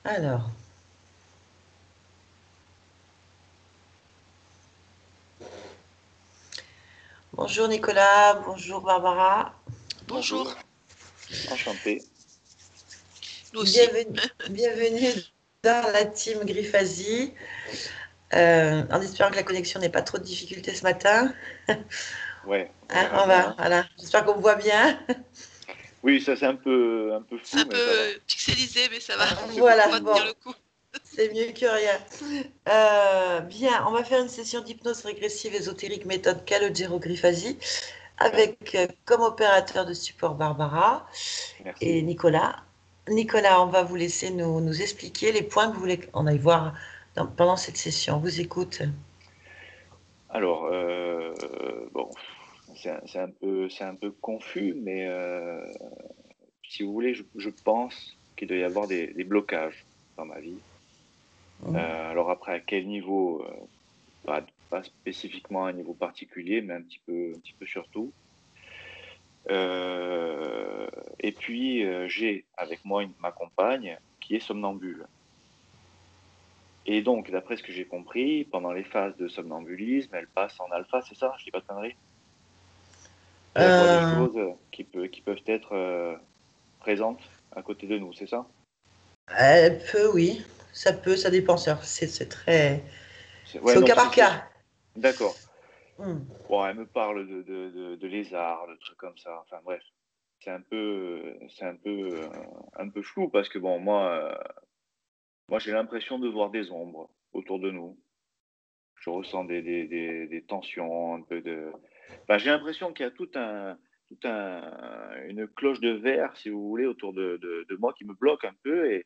Alors, bonjour Nicolas, bonjour Barbara. Bonjour, enchanté. Nous aussi. Bienvenue dans la team Griffasie. En espérant que la connexion n'ait pas trop de difficultés ce matin. Ouais, on Hein, verra bien. Hein. voilà. J'espère qu'on me voit bien. Oui, ça c'est un peu C'est flou, un mais ça va. peu pixelisé, mais ça va. Voilà, On va bon, tenir le coup. c'est mieux que rien. Bien, on va faire une session d'hypnose régressive ésotérique méthode Calogero Griffasie avec comme opérateur de support Barbara et Merci. Nicolas. Nicolas, on va vous laisser nous expliquer les points que vous voulez qu'on aille voir pendant cette session. On vous écoute. Alors, bon, c'est un peu confus, mais si vous voulez, je pense qu'il doit y avoir des blocages dans ma vie. Alors après, à quel niveau? Pas spécifiquement à un niveau particulier, mais un petit peu surtout. Et puis, j'ai avec moi ma compagne qui est somnambule. Et donc, d'après ce que j'ai compris, pendant les phases de somnambulisme, elle passe en alpha, c'est ça? Je dis pas de conneries? Et elle voit des choses qui peuvent être présentes à côté de nous, c'est ça? Elle peut, oui. Ça peut, ça dépend. C'est très. Ouais, C'est au donc cas par cas. D'accord. Hmm. Bon, elle me parle de lézards, de trucs comme ça. Enfin bref, un peu flou parce que bon, moi j'ai l'impression de voir des ombres autour de nous. Je ressens des tensions, un peu de. Enfin, j'ai l'impression qu'il y a une cloche de verre, si vous voulez, autour de moi qui me bloque un peu. Et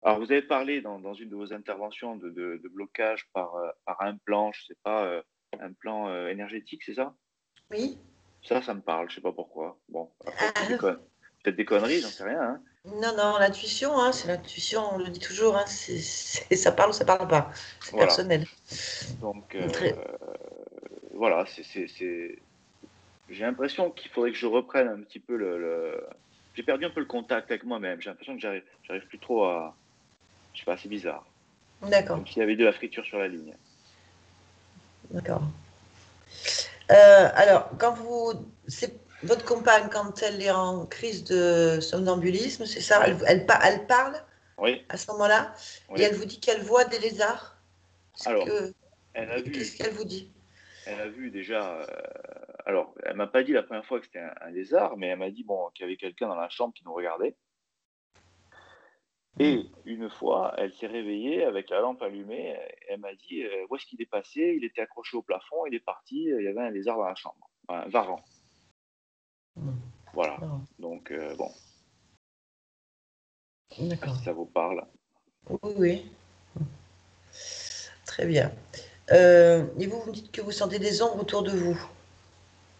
alors, vous avez parlé dans une de vos interventions de blocage par un plan, je sais pas, un plan énergétique, c'est ça? Oui. Ça me parle, je sais pas pourquoi. Bon, après, Ah, peut-être des conneries, j'en sais rien. Hein. non, l'intuition, hein, c'est l'intuition, on le dit toujours, hein, ça parle ou ça parle pas. C'est Voilà. personnel. Donc, Très- voilà, j'ai l'impression qu'il faudrait que je reprenne un petit peu J'ai perdu un peu le contact avec moi-même. J'ai l'impression que j'arrive plus trop à. Je sais pas, c'est bizarre. D'accord, Comme s'il y avait de la friture sur la ligne. d'accord. Alors, c'est votre compagne, quand elle est en crise de somnambulisme, c'est ça, Ouais, elle parle oui, à ce moment-là, et oui. elle vous dit qu'elle voit des lézards. Alors, elle a Qu'est-ce vu, qu'elle vous dit? elle a vu déjà. Alors, elle m'a pas dit la première fois que c'était un lézard, mais elle m'a dit bon qu'il y avait quelqu'un dans la chambre qui nous regardait. Et une fois, elle s'est réveillée avec la lampe allumée. Elle m'a dit où est-ce qu'il est passé? Il était accroché au plafond, il est parti. Il y avait un lézard dans la chambre, un varan. Voilà. Non, Donc, bon, je sais pas d'accord. si ça vous parle. Oui, oui, très bien. Et vous me dites que vous sentez des ombres autour de vous.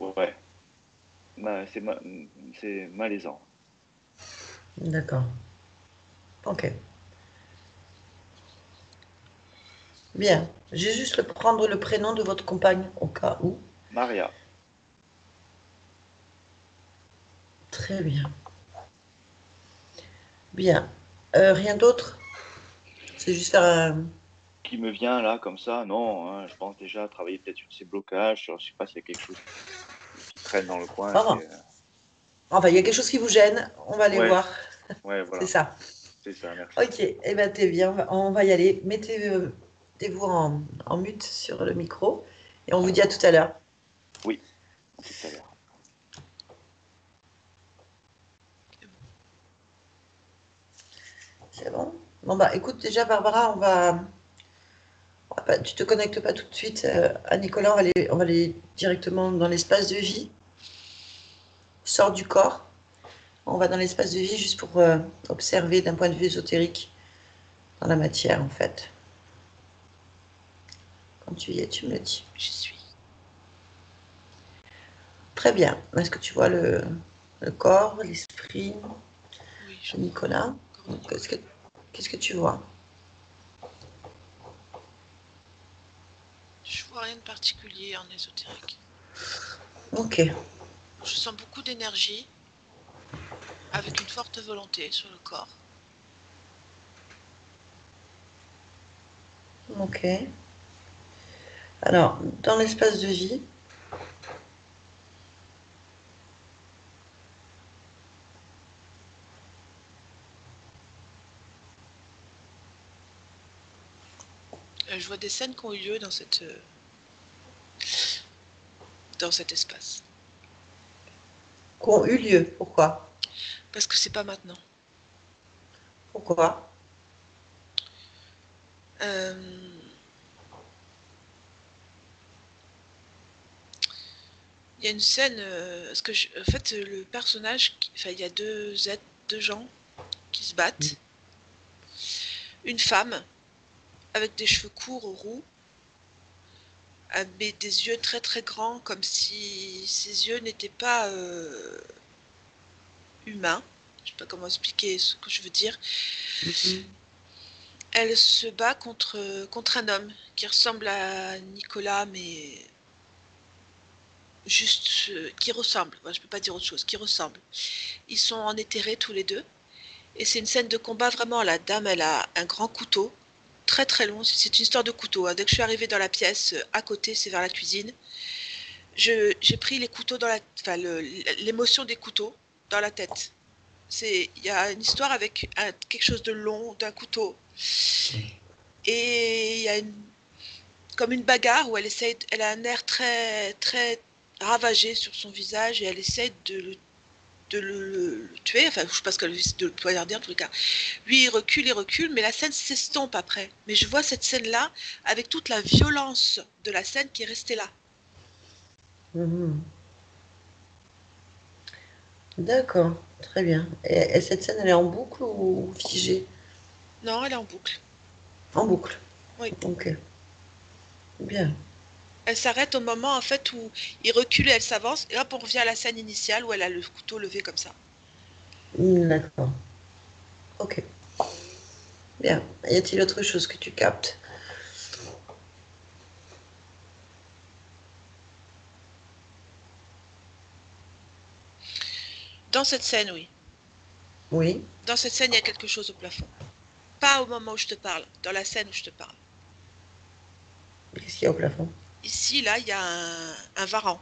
Ouais, c'est malaisant. D'accord. Ok. Bien. J'ai juste prendre le prénom de votre compagne au cas où. Maria, Très bien. Bien. Rien d'autre? C'est juste faire un. qui me vient là comme ça, non, hein, je pense déjà travailler peut-être sur ces blocages, je sais pas s'il y a quelque chose qui traîne dans le coin. Enfin, enfin, il y a quelque chose qui vous gêne. On va aller Ouais, voir. ouais, C'est voilà, ça. c'est ça, merci. Ok. Eh bien, t'es bien. On va y aller. Mettez-vous en mute sur le micro. Et on vous dit à tout Alors, à l'heure. oui, à tout à l'heure. C'est bon? Bon, bah, écoute, déjà, Barbara, tu te connectes pas tout de suite à Nicolas. On va aller directement dans l'espace de vie. Sort du corps. On va dans l'espace de vie juste pour observer d'un point de vue ésotérique dans la matière, en fait. Quand tu y es, tu me le dis. J'y suis. Très bien. Est-ce que tu vois le corps, l'esprit Oui, je de vois. Nicolas? Corps de Nicolas. Qu'est-ce que tu vois? Je vois rien de particulier en ésotérique. Ok. Je sens beaucoup d'énergie, avec une forte volonté sur le corps. Ok. Alors, dans l'espace de vie, Je vois des scènes qui ont eu lieu dans cet espace. qui ont eu lieu. Pourquoi? Parce que c'est pas maintenant. Pourquoi? Euh, Il y a une scène, parce que en fait, le personnage, enfin, il y a deux gens qui se battent. Une femme avec des cheveux courts roux, avec des yeux très très grands, comme si ses yeux n'étaient pas humains. Je sais pas comment expliquer ce que je veux dire. Mhm. Elle se bat contre un homme qui ressemble à Nicolas, mais juste qui ressemble. Je peux pas dire autre chose. Qui ressemble. Ils sont en éthéré tous les deux. Et c'est une scène de combat vraiment. La dame, elle a un grand couteau, très très long. C'est une histoire de couteau. Dès que je suis arrivée dans la pièce, à côté, c'est vers la cuisine. J'ai pris les couteaux enfin, l'émotion des couteaux dans la tête. Il y a une histoire avec quelque chose de long, d'un couteau. Et il y a comme une bagarre où elle a un air très très ravagé sur son visage et elle essaie de le tuer. Enfin, je sais pas ce qu'elle essaie de le poignarder en tous les cas. Lui, il recule, mais la scène s'estompe après. Mais je vois cette scène-là avec toute la violence de la scène qui est restée là. Mhm. D'accord, très bien. Et cette scène, elle est en boucle ou figée? Non, elle est en boucle. En boucle. Oui. Ok, bien. Elle s'arrête au moment en fait où il recule et elle s'avance, et hop, on revient à la scène initiale où elle a le couteau levé comme ça. D'accord. Ok, bien. Y a-t-il autre chose que tu captes? Dans cette scène, oui. Oui. Dans cette scène, il y a quelque chose au plafond. Pas au moment où je te parle, dans la scène où je te parle. Qu'est-ce qu'il y a au plafond? Ici, là, il y a un varan.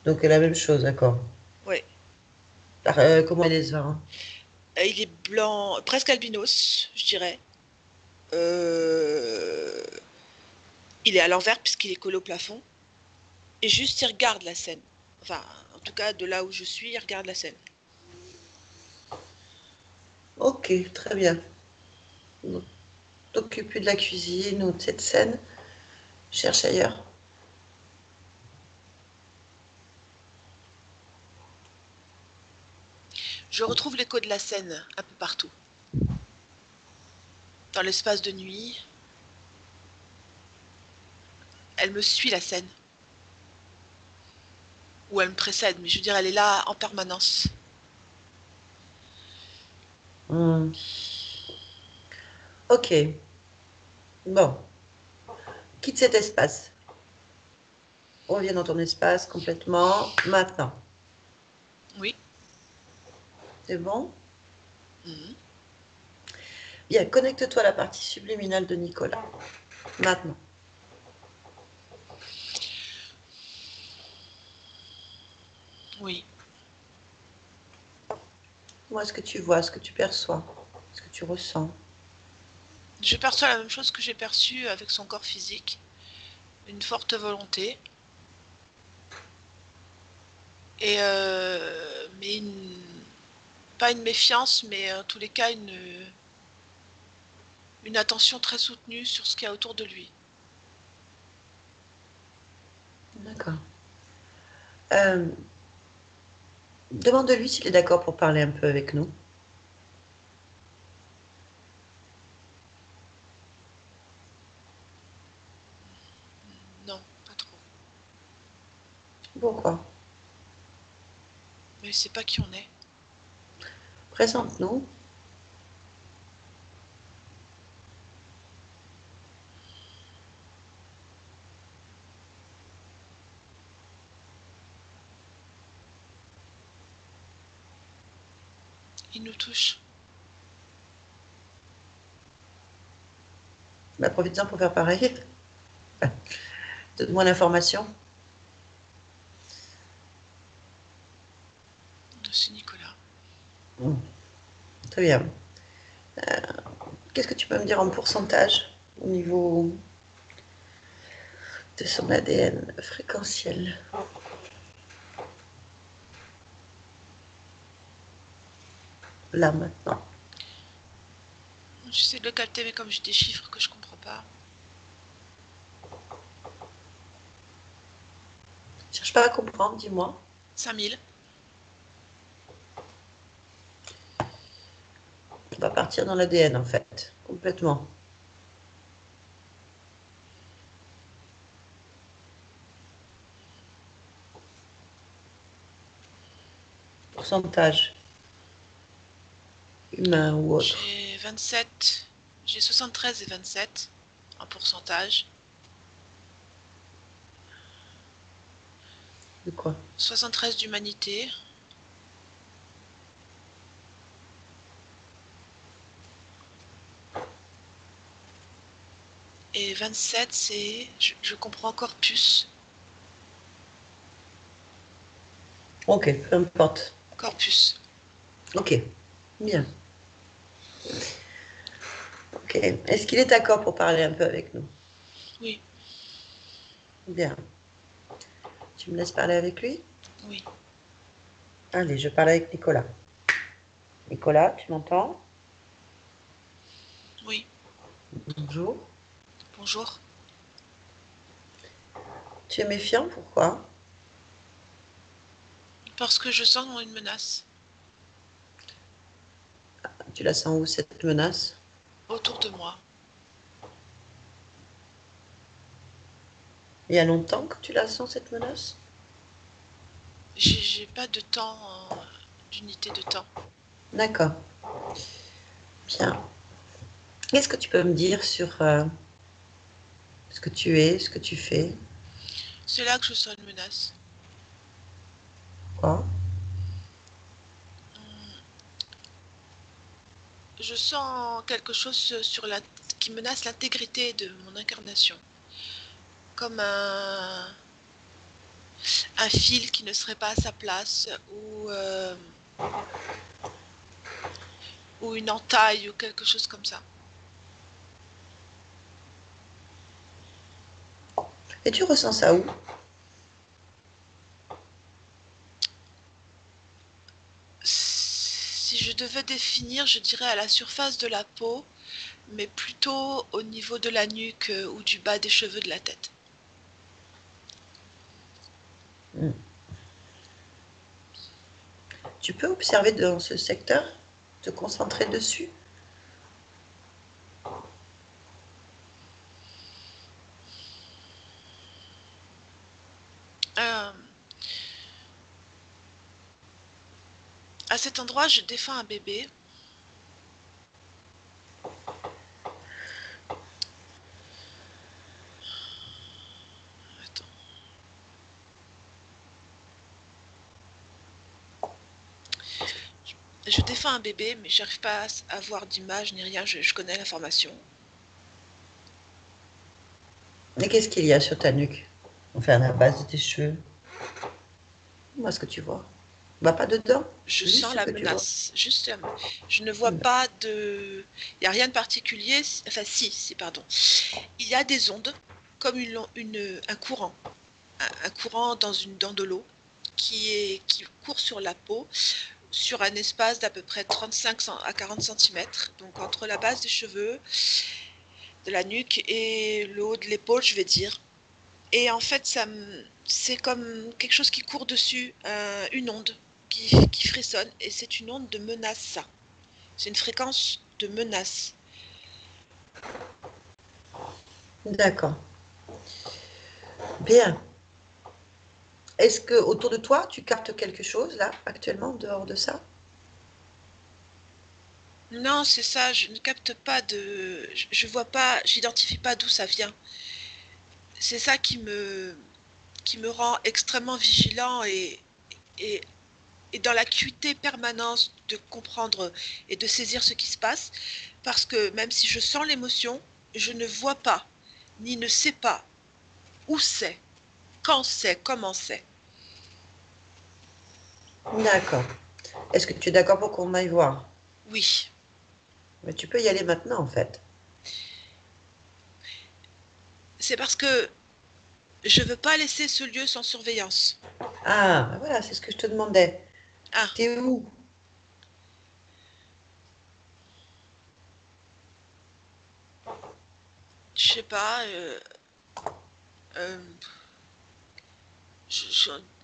Donc la même chose, d'accord. Ouais. Comment il est ce varan? Il est blanc, presque albinos, je dirais. Euh, Il est à l'envers puisqu'il est collé au plafond. Et juste, il regarde la scène. Enfin, en tout cas, de là où je suis, il regarde la scène. Ok, très bien. T'occuper plus de la cuisine ou de cette scène, cherche ailleurs. Je retrouve l'écho de la scène un peu partout. Dans l'espace de nuit, elle me suit la scène. Ou elle me précède, mais je veux dire, elle est là en permanence. Hmm. Ok, bon. Quitte cet espace. Reviens dans ton espace complètement. Maintenant. Oui. C'est bon? Mhm. Bien, connecte-toi à la partie subliminale de Nicolas. Maintenant. Oui. Moi, ce que tu vois, ce que tu perçois, ce que tu ressens. Je perçois la même chose que j'ai perçue avec son corps physique. Une forte volonté. Et mais pas une méfiance, mais en tous les cas une attention très soutenue sur ce qu'il y a autour de lui. D'accord. Euh, Demande-lui s'il est d'accord pour parler un peu avec nous. Non, pas trop. Pourquoi? Mais il sait pas qui on est. Présente-nous. Il nous touche. Bah, profite-en pour faire pareil. Donne-moi l'information. C'est Nicolas. Très bien. Qu'est-ce que tu peux me dire en pourcentage au niveau de son ADN fréquentiel? Là, maintenant. J'essaie de le capter, mais comme j'ai des chiffres que je comprends pas. Cherche pas à comprendre, dis-moi. 5000. On va partir dans l'ADN, en fait. Complètement. Pourcentage. Humain ou autre. J'ai 27. J'ai 73 et 27 en pourcentage. De quoi? 73 d'humanité. Et 27, c'est... Je comprends encore plus. Ok, peu importe. Corpus. Ok, bien. Ok. Est-ce qu'il est d'accord pour parler un peu avec nous? Oui, Bien. Tu me laisses parler avec lui? oui. Allez, je parle avec Nicolas. Nicolas, tu m'entends? Oui. Bonjour. Bonjour. Tu es méfiant, pourquoi? Parce que je sens une menace Tu la sens où, cette menace? autour de moi. Il y a longtemps que tu la sens, cette menace? J'ai pas de temps, d'unité de temps. D'accord. Bien. Qu'est-ce que tu peux me dire sur ce que tu es, ce que tu fais? C'est là que je sens une menace. Quoi? Je sens quelque chose qui menace l'intégrité de mon incarnation. Comme un fil qui ne serait pas à sa place ou une entaille ou quelque chose comme ça. Et tu ressens ça où? Si je devais définir, je dirais à la surface de la peau, mais plutôt au niveau de la nuque ou du bas des cheveux de la tête. Tu peux observer dans ce secteur, te concentrer dessus? Euh, à cet endroit, je défends un bébé. Attends. Je défends un bébé, mais j'arrive pas à voir d'image ni rien. Je connais l'information. Et qu'est-ce qu'il y a sur ta nuque? Enfin, à la base de tes cheveux. Moi, ce que tu vois. Va pas dedans. Je Juste sens ce la que tu vois. menace. Juste, je ne vois pas de. Il n'y a rien de particulier. Enfin, si, pardon. Il y a des ondes, comme un courant. Un courant dans une dent de l'eau qui court sur la peau sur un espace d'à peu près 35 à 40 cm, donc entre la base des cheveux, de la nuque et le haut de l'épaule, je vais dire. Et en fait, c'est comme quelque chose qui court dessus, une onde qui frissonne, et c'est une onde de menace, ça. C'est une fréquence de menace. D'accord. Bien. Est-ce que autour de toi, tu captes quelque chose là, actuellement, dehors de ça? Non, c'est ça, je ne capte pas de. Je vois pas, j'identifie pas d'où ça vient. C'est ça qui me rend extrêmement vigilant et, et dans l'acuité permanente de comprendre et de saisir ce qui se passe, parce que même si je sens l'émotion, je ne vois pas, ni ne sais pas où c'est, quand c'est, comment c'est. D'accord. Est-ce que tu es d'accord pour qu'on aille voir? Oui, Mais tu peux y aller maintenant, en fait. c'est parce que je veux pas laisser ce lieu sans surveillance. Ah, ben voilà, c'est ce que je te demandais. Ah, T'es où? je sais pas, euh,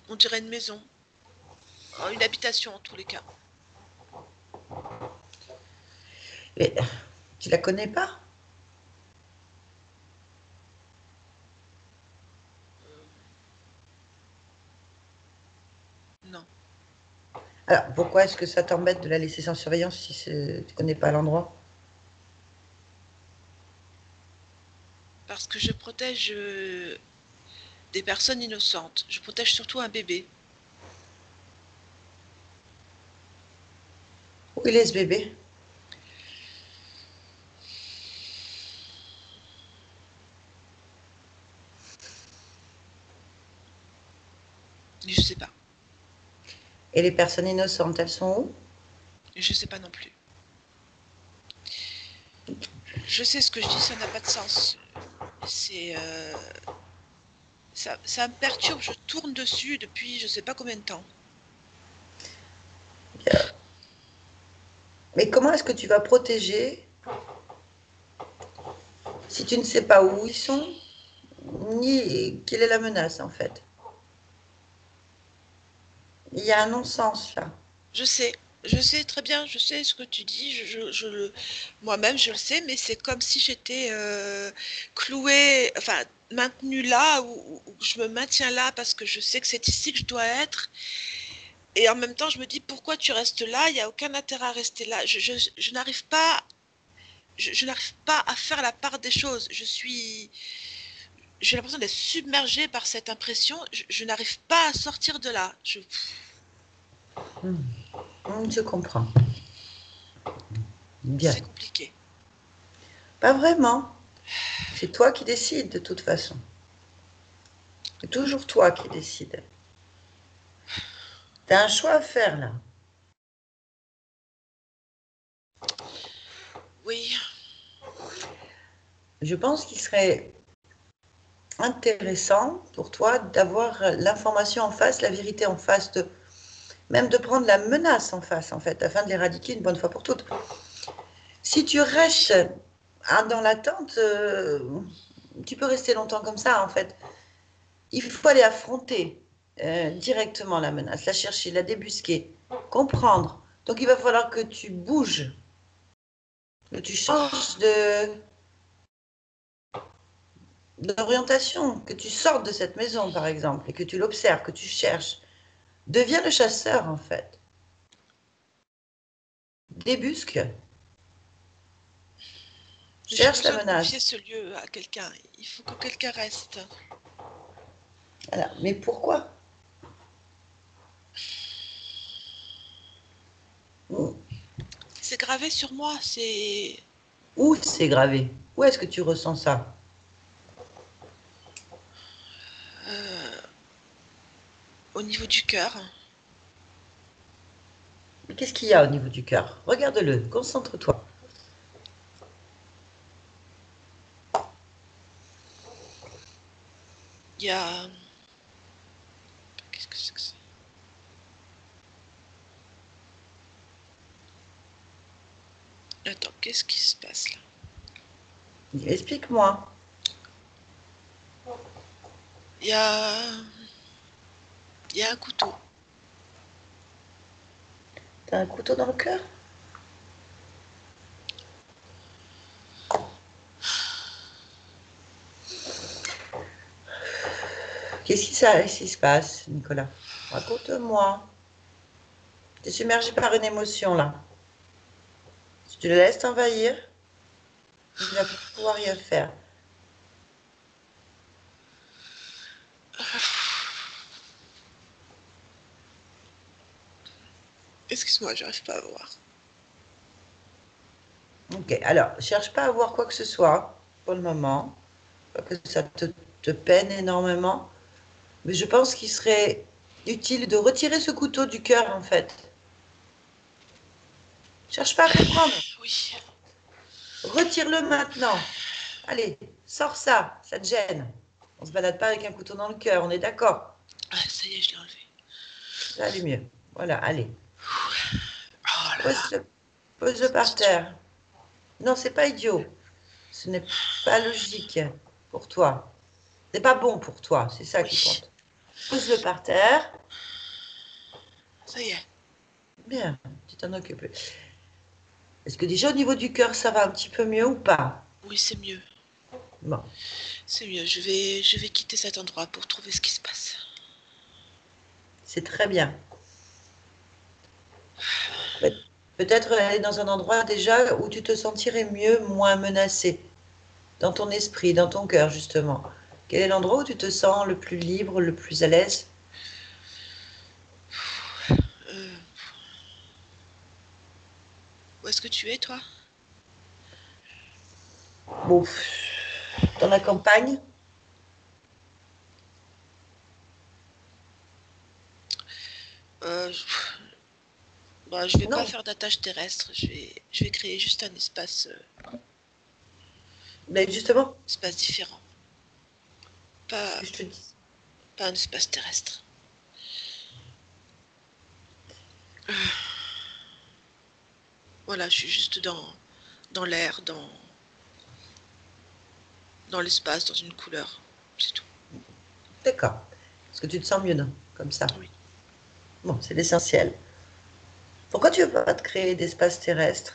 on dirait une maison, une habitation en tous les cas. Mais tu la connais pas? Non, Alors, pourquoi est-ce que ça t'embête de la laisser sans surveillance si tu connais pas l'endroit? parce que je protège des personnes innocentes. Je protège surtout un bébé. Où il est ce bébé? Je sais pas. Et les personnes innocentes, elles sont où? Je sais pas non plus. Je sais ce que je dis, ça n'a pas de sens. C'est ça me perturbe. Je tourne dessus depuis je sais pas combien de temps. Mais comment est-ce que tu vas protéger si tu ne sais pas où ils sont, ni quelle est la menace, en fait? Il y a un non-sens, là. Je sais, je sais très bien, je sais ce que tu dis. Moi-même, je le sais, mais c'est comme si j'étais clouée, enfin maintenue là, où je me maintiens là parce que je sais que c'est ici que je dois être. Et en même temps, je me dis pourquoi tu restes là? Il n'y a aucun intérêt à rester là. Je n'arrive pas, je n'arrive pas à faire la part des choses. J'ai l'impression d'être submergée par cette impression. Je n'arrive pas à sortir de là. Je comprends. Bien. C'est compliqué. Pas vraiment. C'est toi qui décides, de toute façon. C'est toujours toi qui décides. Tu as un choix à faire, là. Oui, Je pense qu'il serait intéressant pour toi d'avoir l'information en face, la vérité en face, même de prendre la menace en face, en fait, afin de l'éradiquer une bonne fois pour toutes. Si tu restes dans l'attente, tu peux rester longtemps comme ça, en fait. Il faut aller affronter directement la menace, la chercher, la débusquer, comprendre. Donc il va falloir que tu bouges, que tu changes d'orientation, que tu sortes de cette maison, par exemple, et que tu l'observes, que tu cherches. Deviens le chasseur, en fait. Débusque, j'ai cherche la besoin de confier menace. ce lieu à quelqu'un. Il faut que quelqu'un reste. Voilà. Mais pourquoi? C'est gravé sur moi, c'est Où c'est gravé? Où est-ce que tu ressens ça? euh, au niveau du cœur. Mais qu'est-ce qu'il y a au niveau du cœur? Regarde-le, concentre-toi. Il y a... Qu'est-ce que c'est que ça? Attends, qu'est-ce qui se passe là? Explique-moi. Il y a... Il y a un couteau. T'as un couteau dans le cœur? Qu'est-ce qui se passe, Nicolas? Raconte-moi. Tu es submergé par une émotion, là. Si tu le laisses t'envahir, tu ne vas plus pouvoir rien faire. Excuse-moi, j'arrive pas à voir. Ok, alors, cherche pas à voir quoi que ce soit. pour le moment, pas que ça te peine énormément, mais je pense qu'il serait utile de retirer ce couteau du cœur, en fait. Cherche pas à comprendre. Oui. Retire-le maintenant. Allez, sors ça, ça te gêne. On se balade pas avec un couteau dans le cœur, on est d'accord. Ah, ça y est, je l'ai enlevé. Ça va aller mieux. Voilà, allez. Oh là là. Pose-le par terre. Non, c'est pas idiot. Ce n'est pas logique pour toi. C'est pas bon pour toi, c'est ça qui Oui, compte. Pose-le par terre. ça y est. Bien, tu t'en occupes. Est-ce que déjà au niveau du cœur, ça va un petit peu mieux ou pas? Oui, c'est mieux. Bon, C'est mieux. Je vais quitter cet endroit pour trouver ce qui se passe. c'est très bien. Peut-être aller dans un endroit déjà où tu te sentirais mieux, moins menacé, dans ton esprit, dans ton cœur, justement. Quel est l'endroit où tu te sens le plus libre, le plus à l'aise? Euh, Où est-ce que tu es, toi? Bon, dans la campagne? Je, bah, je vais pas Non, faire d'attache terrestre. Je vais créer juste un espace, mais justement, espace différent. ce Pas, que je te dis. pas un espace terrestre. Voilà, je suis juste dans l'air, dans l'espace, dans une couleur. C'est tout. D'accord. Est-ce que tu te sens mieux, non? Comme ça. Oui. Bon, c'est l'essentiel. Pourquoi tu ne veux pas te créer d'espace terrestre?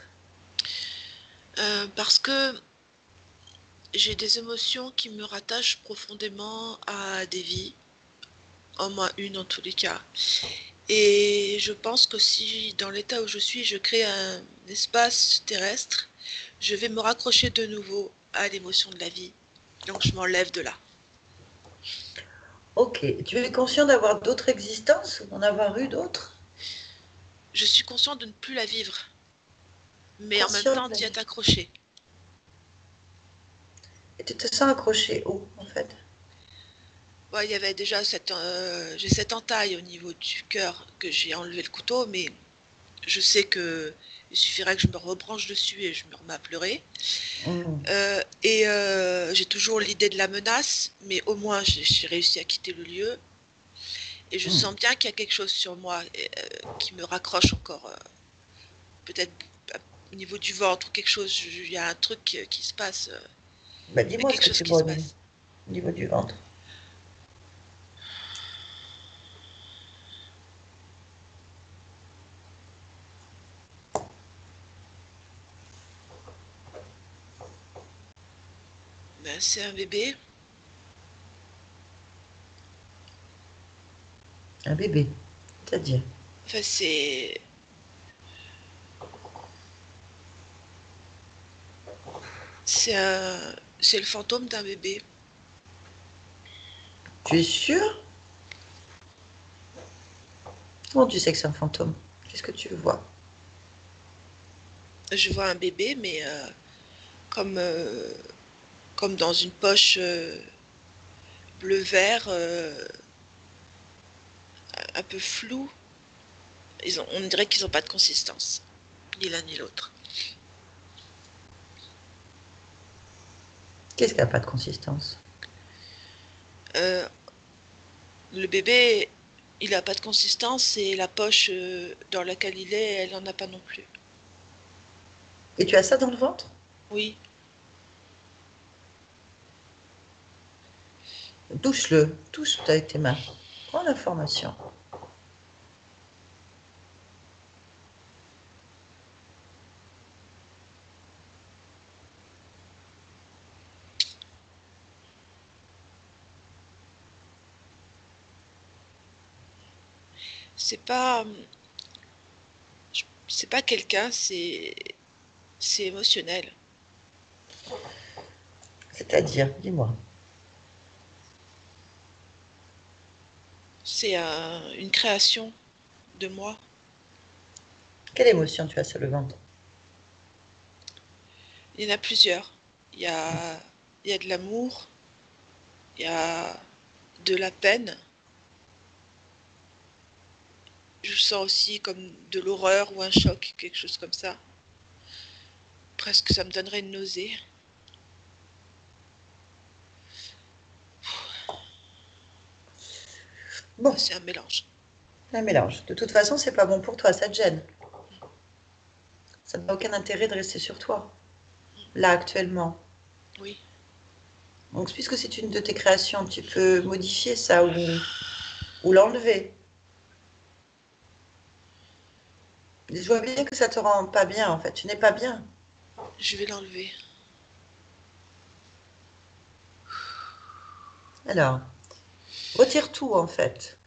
Parce que j'ai des émotions qui me rattachent profondément à des vies, au moins une en tous les cas. Et je pense que si dans l'état où je suis, je crée un espace terrestre, je vais me raccrocher de nouveau à l'émotion de la vie. Donc je m'enlève de là. Ok. Tu es conscient d'avoir d'autres existences ou d'en avoir eu d'autres? Je suis conscient de ne plus la vivre, mais en même Conscient temps de la d'y être vie. accroché. Et tu te sens accroché où, en fait? Ouais, il y avait déjà j'ai cette entaille au niveau du cœur que j'ai enlevé le couteau, mais je sais que il suffirait que je me rebranche dessus et je me remets à pleurer. Hmm. J'ai toujours l'idée de la menace, mais au moins j'ai réussi à quitter le lieu. Et je Hmm. sens bien qu'il y a quelque chose sur moi qui me raccroche encore, peut-être au niveau du ventre ou quelque chose. Il y a un truc qui se passe. Bah, Il y a dis-moi ce quelque que chose tu qui vois se au passe. niveau du ventre. Ben, c'est un bébé. Un bébé, c'est-à-dire. Enfin, c'est un, c'est le fantôme d'un bébé. Tu es sûr? Comment tu sais que c'est un fantôme? Qu'est-ce que tu vois? Je vois un bébé, mais comme, comme dans une poche bleu-vert, un peu floue. On dirait qu'ils n'ont pas de consistance, ni l'un ni l'autre. Qu'est-ce qui n'a pas de consistance? Euh, le bébé, il n'a pas de consistance et la poche dans laquelle il est, elle n'en a pas non plus. Et tu as ça dans le ventre? Oui, Touche-le, touche avec tes mains. Prends l'information. c'est pas, c'est pas quelqu'un, c'est émotionnel. C'est-à-dire, dis-moi. C'est une création de moi. Quelle émotion tu as sur le ventre? Il y en a plusieurs. Il y a il y a de l'amour, il y a de la peine. Je sens aussi comme de l'horreur ou un choc, quelque chose comme ça. Presque ça me donnerait une nausée. Bon, C'est un mélange. un mélange. De toute façon, c'est pas bon pour toi, ça te gêne. Ça n'a aucun intérêt de rester sur toi, là, actuellement. Oui. Donc, puisque c'est une de tes créations, tu peux modifier ça ou l'enlever. Je vois bien que ça te rend pas bien, en fait. Tu n'es pas bien. Je vais l'enlever. Alors, retire tout, en fait.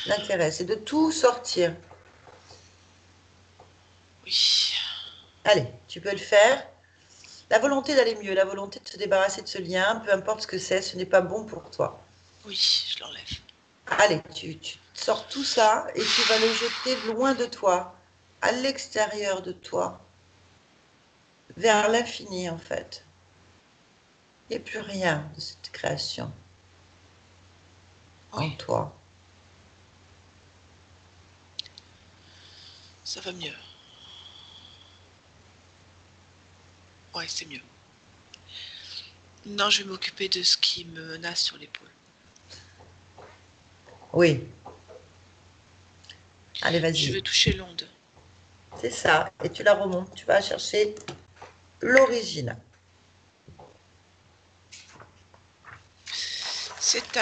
L'intérêt, c'est de tout sortir. Oui. Allez, tu peux le faire. La volonté d'aller mieux, la volonté de se débarrasser de ce lien, peu importe ce que c'est, ce n'est pas bon pour toi. Oui, je l'enlève. Allez, tu sors tout ça et tu vas le jeter loin de toi, à l'extérieur de toi, vers l'infini en fait. Il n'y a plus rien de cette création en Oui, toi. ça va mieux. Ouais, c'est mieux. Non, je vais m'occuper de ce qui me menace sur l'épaule. Oui. Allez, Je vas-y. vais toucher l'onde. C'est ça. Et tu la remontes. Tu vas chercher l'origine. C'est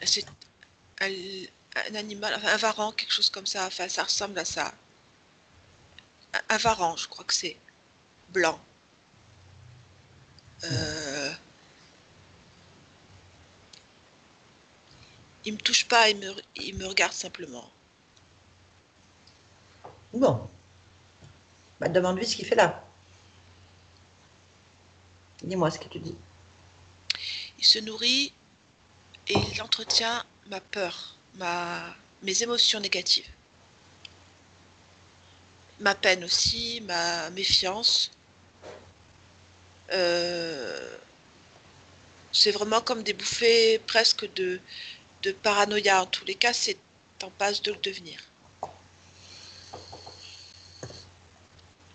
c'est un, un animal, enfin, un varan, quelque chose comme ça. Enfin, ça ressemble à ça. Un varan, je crois que c'est blanc. Euh, il me touche pas, il me regarde simplement. Bon, bah, demande-lui ce qu'il fait là. Dis-moi ce que tu dis. Il se nourrit et il entretient ma peur, mes émotions négatives. Ma peine aussi, ma méfiance. Euh, c'est vraiment comme des bouffées presque de paranoïa. En tous les cas, c'est en passe de le devenir.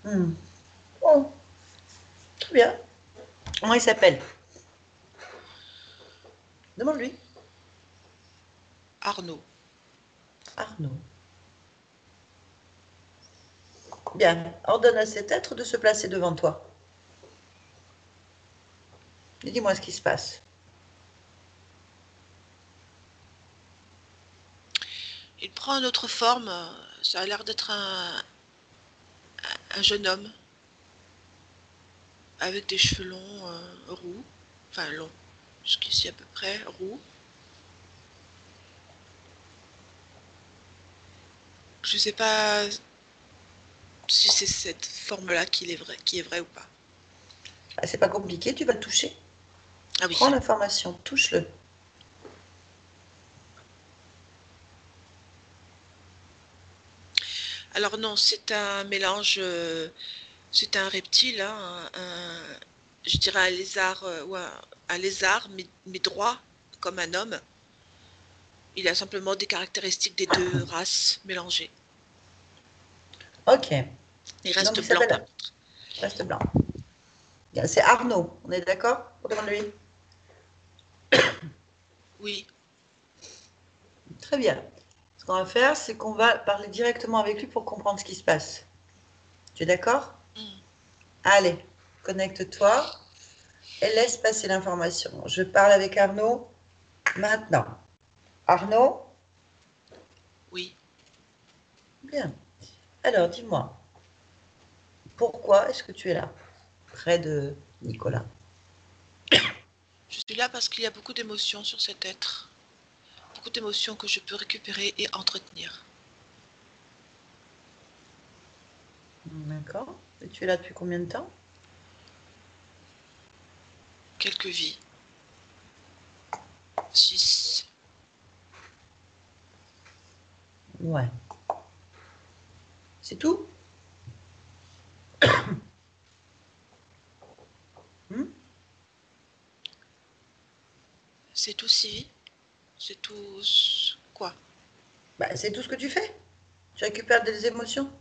Hmm. Bon, très bien. Comment il s'appelle? Demande-lui. Arnaud, Arnaud. Bien. Ordonne à cet être de se placer devant toi. Et dis-moi ce qui se passe. il prend une autre forme. Ça a l'air d'être un jeune homme avec des cheveux longs, roux. Enfin, longs, jusqu'ici à peu près, roux. Je sais pas si c'est cette forme-là qui est vraie ou pas. Ah, c'est pas compliqué, tu vas le toucher. Ah Prends oui. l'information, touche-le. Alors non, c'est un mélange, c'est un reptile, hein, je dirais un lézard, ou un lézard, mais droit, comme un homme. Il a simplement des caractéristiques des deux races mélangées. Ok. Il Donc reste il blanc par s'appelle contre. Reste blanc. Bien, c'est Arnaud, on est d'accord? Demande-lui. Oui, Très bien. Ce qu'on va faire, c'est qu'on va parler directement avec lui pour comprendre ce qui se passe. Tu es d'accord? mm, Allez, connecte-toi et laisse passer l'information. Je parle avec Arnaud maintenant. Arnaud? oui. Bien. Alors, dis-moi, pourquoi est-ce que tu es là, près de Nicolas? Je suis là parce qu'il y a beaucoup d'émotions sur cet être. Beaucoup d'émotions que je peux récupérer et entretenir. D'accord. Et tu es là depuis combien de temps? Quelques vies. 6. Ouais. C'est tout? C'est tout, Sylvie? C'est tout quoi? Bah, c'est tout ce que tu fais. Tu récupères des émotions.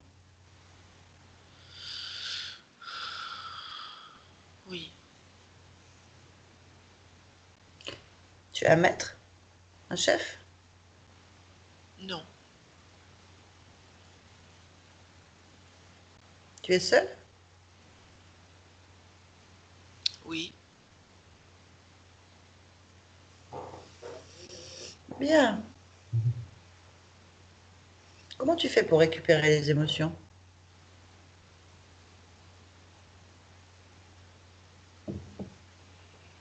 Oui. Tu es un maître, un chef. Non. Tu es seul. Oui. Bien. Comment tu fais pour récupérer les émotions?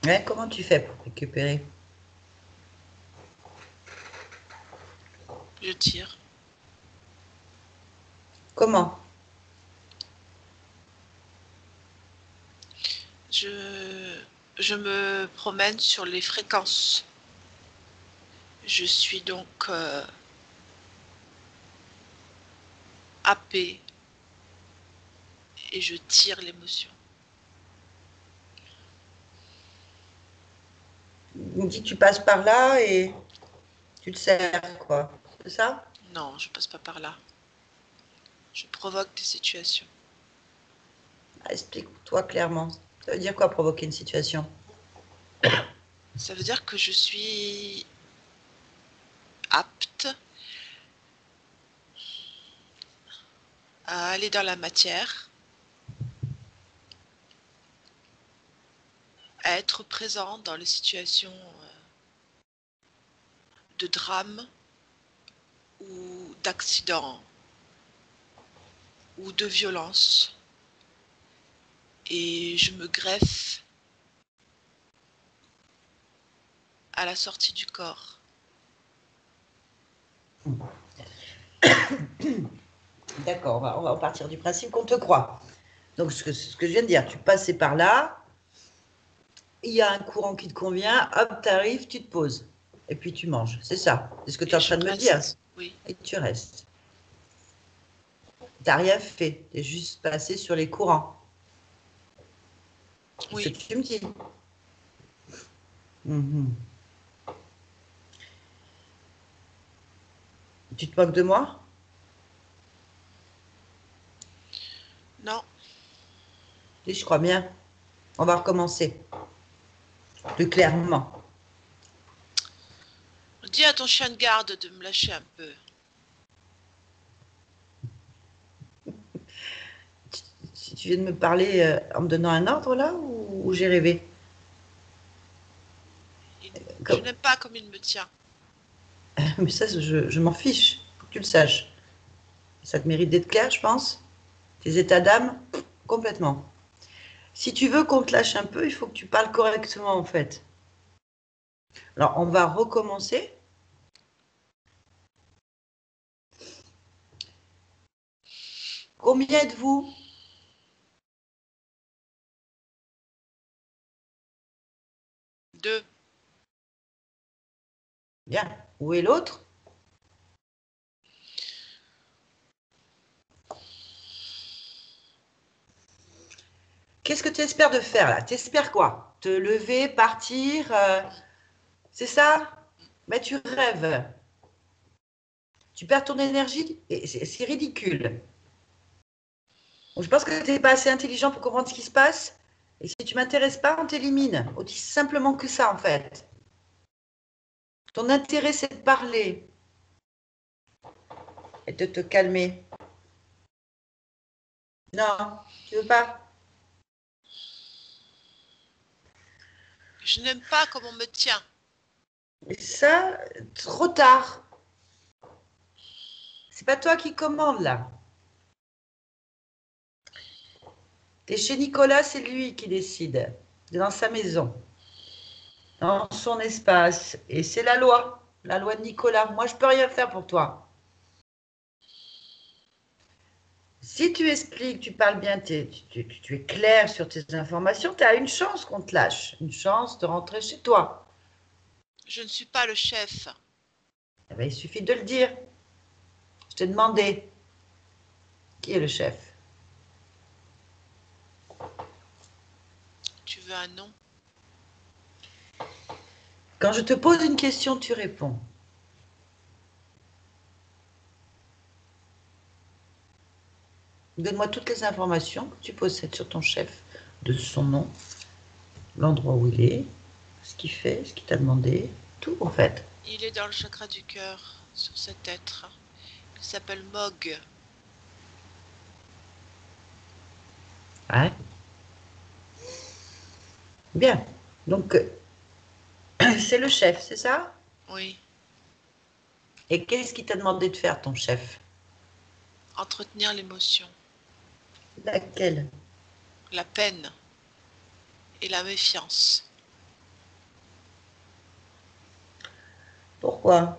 Ouais, comment tu fais pour récupérer? Je tire. Comment? Je me promène sur les fréquences. Je suis donc happée et je tire l'émotion. On dit que tu passes par là et tu te sers, quoi. C'est ça? Non, je passe pas par là. Je provoque des situations. Ah, explique-toi clairement. Ça veut dire quoi provoquer une situation? Ça veut dire que je suis apte à aller dans la matière, à être présent dans les situations de drame ou d'accident ou de violence. Et je me greffe à la sortie du corps. D'accord, on va partir du principe qu'on te croit. Donc, ce que je viens de dire, tu passais par là, il y a un courant qui te convient, hop, tu arrives, tu te poses. Et puis tu manges. C'est ça. C'est ce que tu es Et en je train de me dire. reste. Oui. Et tu restes. Tu n'as rien fait. Tu es juste passé sur les courants. C'est ce Oui. que tu me dis. Mhm. Tu te moques de moi? Non. Oui, je crois bien. On va recommencer. Plus clairement. Dis à ton chien de garde de me lâcher un peu. Tu viens de me parler en me donnant un ordre là ou j'ai rêvé? Je Comme- n'aime pas comme il me tient. Mais ça, je m'en fiche. Faut que tu le saches. Ça te mérite d'être clair, je pense. Tes états d'âme, complètement. Si tu veux qu'on te lâche un peu, il faut que tu parles correctement en fait. Alors, on va recommencer. Combien êtes-vous? Deux. Bien. Où est l'autre? Qu'est-ce que tu espères de faire là? Tu espères quoi? Te lever, partir c'est ça? Mais tu rêves. Tu perds ton énergie et c'est ridicule. Donc, je pense que tu n'es pas assez intelligent pour comprendre ce qui se passe. Et si tu ne m'intéresses pas, on t'élimine. Aussi simplement que ça, en fait. Ton intérêt, c'est de parler et de te calmer. Non, tu veux pas? Je n'aime pas comme on me tient. Et ça, trop tard. C'est pas toi qui commande, là. T'es chez Nicolas, c'est lui qui décide. Dans sa maison, dans son espace. Et c'est la loi de Nicolas. Moi, je peux rien faire pour toi. Si tu expliques, tu parles bien, tu es clair sur tes informations, tu as une chance qu'on te lâche, une chance de rentrer chez toi. Je ne suis pas le chef. Eh ben, il suffit de le dire. Je t'ai demandé qui est le chef. Tu veux un nom? Quand je te pose une question, tu réponds. Donne-moi toutes les informations que tu possèdes sur ton chef, de son nom, l'endroit où il est, ce qu'il fait, ce qu'il t'a demandé, tout en fait. Il est dans le chakra du cœur, sur cet être. Il s'appelle Mog. Ouais. Bien. Donc, c'est le chef, c'est ça? Oui. Et qu'est-ce qu'il t'a demandé de faire, ton chef? Entretenir l'émotion, Laquelle? la peine et la méfiance. Pourquoi?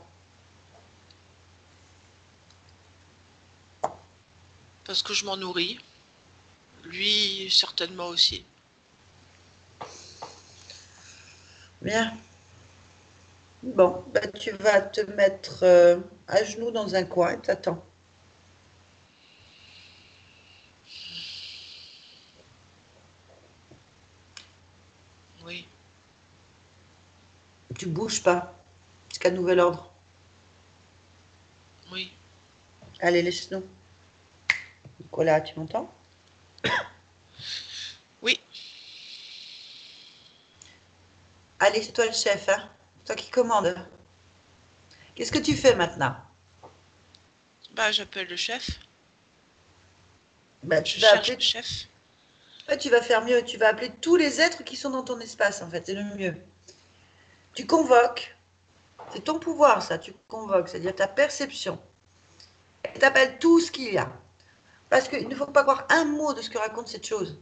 Parce que je m'en nourris. Lui, certainement aussi. Bien. Bon, bah, tu vas te mettre à genoux dans un coin et t'attends. Oui. Tu bouges pas jusqu'à nouvel ordre. Oui. Allez, laisse-nous. Nicolas, tu m'entends? Oui. Allez, c'est toi le chef, hein? C'est toi qui commande. Qu'est-ce que tu fais maintenant? Bah, j'appelle le chef. Bah, Je tu vas cherche le appeler. chef. Ouais, tu vas faire mieux. Tu vas appeler tous les êtres qui sont dans ton espace, en fait. C'est le mieux. Tu convoques. C'est ton pouvoir, ça. Tu convoques, c'est-à-dire ta perception. Et tu appelles tout ce qu'il y a. Parce qu'il ne faut pas croire un mot de ce que raconte cette chose.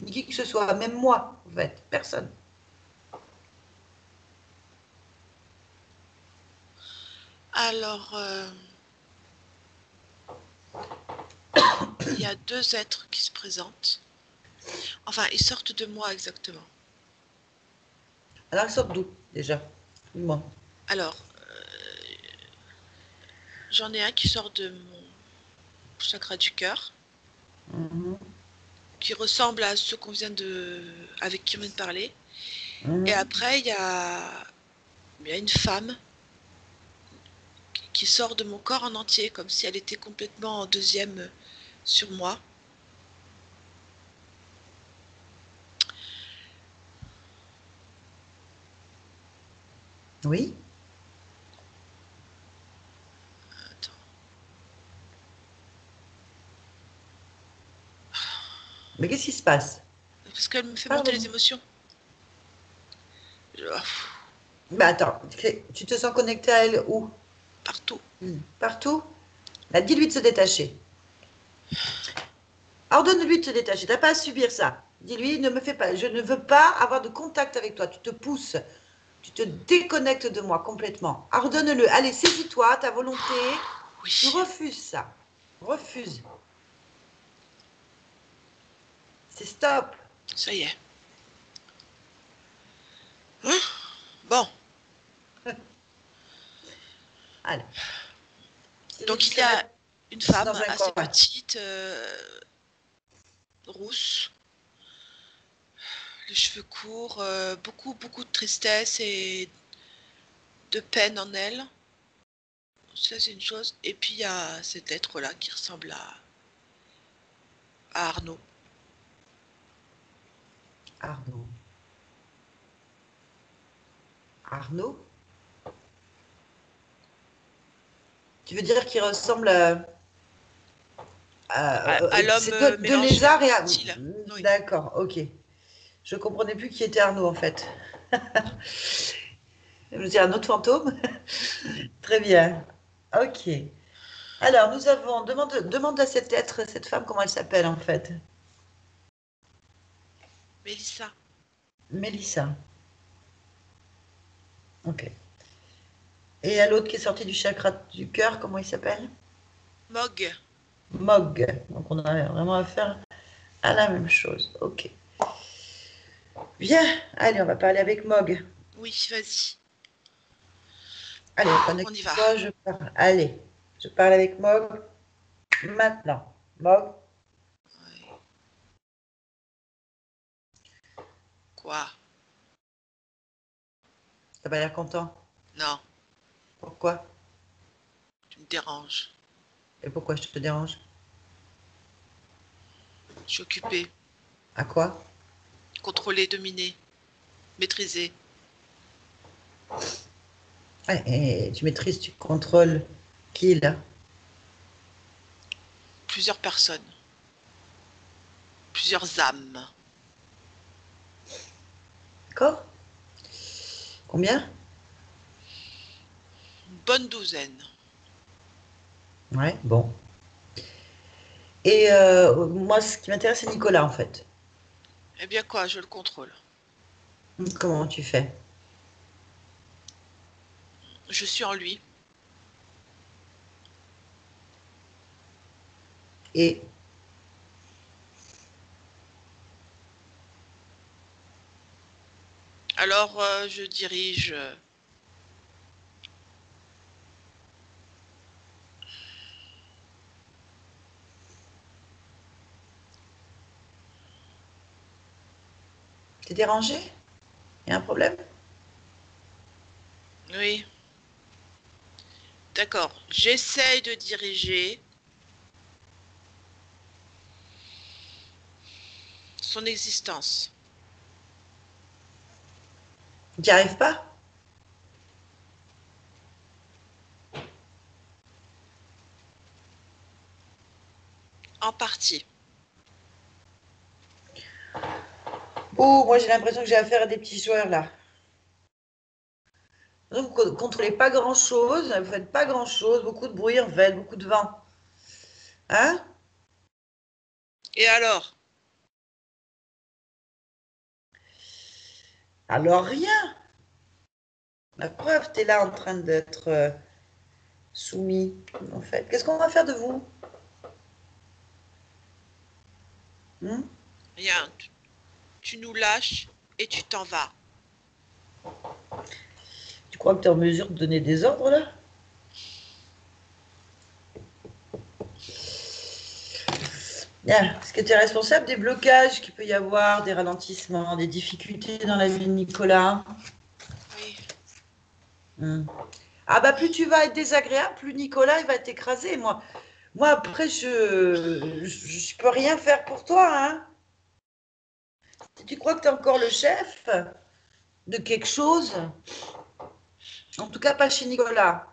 Ni qui que ce soit, même moi, en fait. Personne. Alors, il y a deux êtres qui se présentent. Enfin, ils sortent de moi exactement. Alors, ils sortent d'où, déjà? Dis-moi. Alors, j'en ai un qui sort de mon chakra du cœur, Mhm. qui ressemble à ceux qu'on vient avec qui on vient de parler. Et Mhm. après, il y a une femme qui sort de mon corps en entier, comme si elle était complètement en deuxième sur moi. Oui. Attends. Mais qu'est-ce qui se passe? Parce qu'elle me fait monter les Parle-moi. émotions. Mais attends, tu te sens connecté à elle où? Partout. Partout? Là, dis-lui de se détacher. Ordonne-lui de se détacher. Tu n'as pas à subir ça. Dis-lui, ne me fais pas. Je ne veux pas avoir de contact avec toi. Tu te pousses. Tu te déconnectes de moi complètement. Ordonne-le. Allez, saisis-toi, ta volonté. Tu Oui, refuses ça. Refuse. C'est stop. ça y est. Hein? Bon, Allez. C'est donc il y discrètement a une femme dans un assez coin. petite, rousse, les cheveux courts, beaucoup, beaucoup de tristesse et de peine en elle. Ça, c'est une chose. Et puis, il y a cet être-là qui ressemble à Arnaud. Arnaud. Arnaud? Tu veux dire qu'il ressemble À l'homme c'est deux mélangé lézards et infertile. Oui. D'accord, ok. Je comprenais plus qui était Arnaud en fait. Je me dis un autre fantôme. Très bien. Ok. Alors, nous avons. Demande à cet être, cette femme, comment elle s'appelle en fait. Mélissa. Mélissa. Ok. Et à l'autre qui est sorti du chakra du cœur, comment il s'appelle? Mog. Mog. Donc, on a vraiment affaire à la même chose. Ok. Bien. Allez, on va parler avec Mog. Oui, vas-y. Allez, On y va. connecte-toi, je parle. Allez, je parle avec Mog maintenant. Mog, Ouais. Quoi? T'as pas l'air content. Non, Pourquoi? tu me déranges. Et pourquoi je te dérange? Je suis occupée. À quoi? Contrôler, dominer, maîtriser. Ah, et tu maîtrises, tu contrôles qui là? Plusieurs personnes. Plusieurs âmes. D'accord? Combien? Une bonne douzaine. Ouais, bon. Et moi, ce qui m'intéresse, c'est Nicolas, en fait. Eh bien quoi, je le contrôle. Comment tu fais? Je suis en lui. Et Alors je dirige t'es dérangé? Il y a un problème? oui, d'accord. J'essaye de diriger son existence. Tu n'y arrives pas? En partie. Oh, moi, j'ai l'impression que j'ai affaire à des petits joueurs, là. Donc, vous ne contrôlez pas grand-chose, vous faites pas grand-chose, beaucoup de bruit, en fait, beaucoup de vent. Hein? Et alors? Alors, rien. La preuve, tu es là en train d'être soumis, en fait. Qu'est-ce qu'on va faire de vous? Hmm. Rien. Tu nous lâches et tu t'en vas. Tu crois que tu es en mesure de donner des ordres, là? Bien. Est-ce que tu es responsable des blocages qu'il peut y avoir, des ralentissements, des difficultés dans la vie de Nicolas? Oui. Hmm. Ah bah plus tu vas être désagréable, plus Nicolas il va t'écraser. Moi après je peux rien faire pour toi, hein. Si tu crois que tu es encore le chef de quelque chose, en tout cas pas chez Nicolas.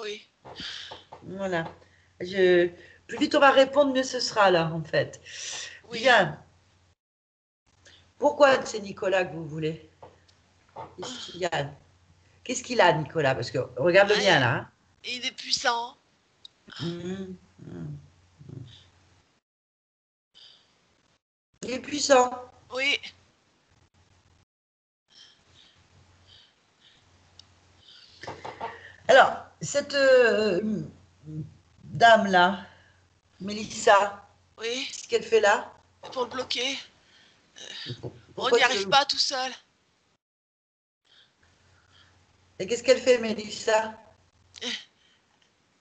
Oui. Voilà. Je, plus vite on va répondre, mieux ce sera là en fait. Oui. Bien. Pourquoi c'est Nicolas que vous voulez? Qu'est-ce qu'il y a? Qu'est-ce qu'il a, Nicolas? Parce que regarde-le bien Rien. là, hein. Il est puissant. Mhm. Mhm. Il est puissant. Oui. Alors, cette dame-là, Mélissa, Oui. qu'est-ce qu'elle fait là? Pour le bloquer. On Pourquoi n'y tu arrive veux... pas tout seul. Et qu'est-ce qu'elle fait, Mélissa?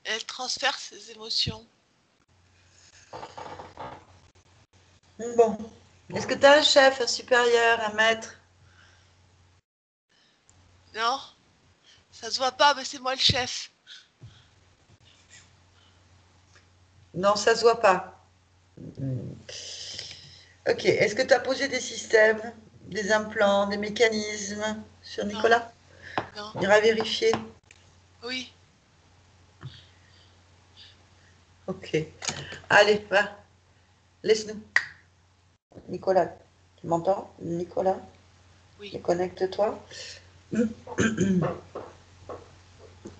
Elle transfère ses émotions. Bon. Est-ce que tu as un chef, un supérieur, un maître? Non, ça se voit pas, mais c'est moi le chef. Non, ça se voit pas. Hmm. Ok. Est-ce que tu as posé des systèmes, des implants, des mécanismes sur Non, Nicolas? non. On ira vérifier. Oui. Ok. Allez, va. Laisse-nous. Nicolas, tu m'entends? Nicolas, Oui. déconnecte-toi.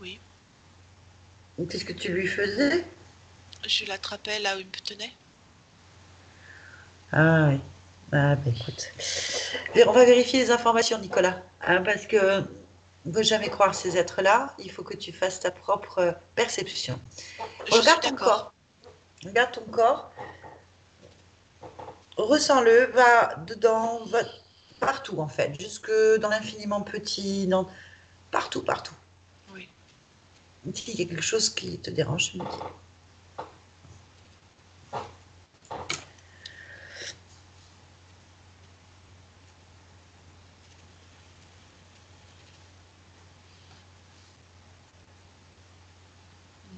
Oui. Qu'est-ce que tu lui faisais? Je l'attrapais là où il me tenait. Ah oui. Ah bah écoute. On va vérifier les informations, Nicolas. Hein, parce que on ne peut jamais croire ces êtres-là. Il faut que tu fasses ta propre perception. Je suis Regarde ton d'accord. corps. Regarde ton corps. Ressens-le. Va dedans. Va partout, en fait. Jusque dans l'infiniment petit. Partout, partout. Oui. S'il y a quelque chose qui te dérange, me dis.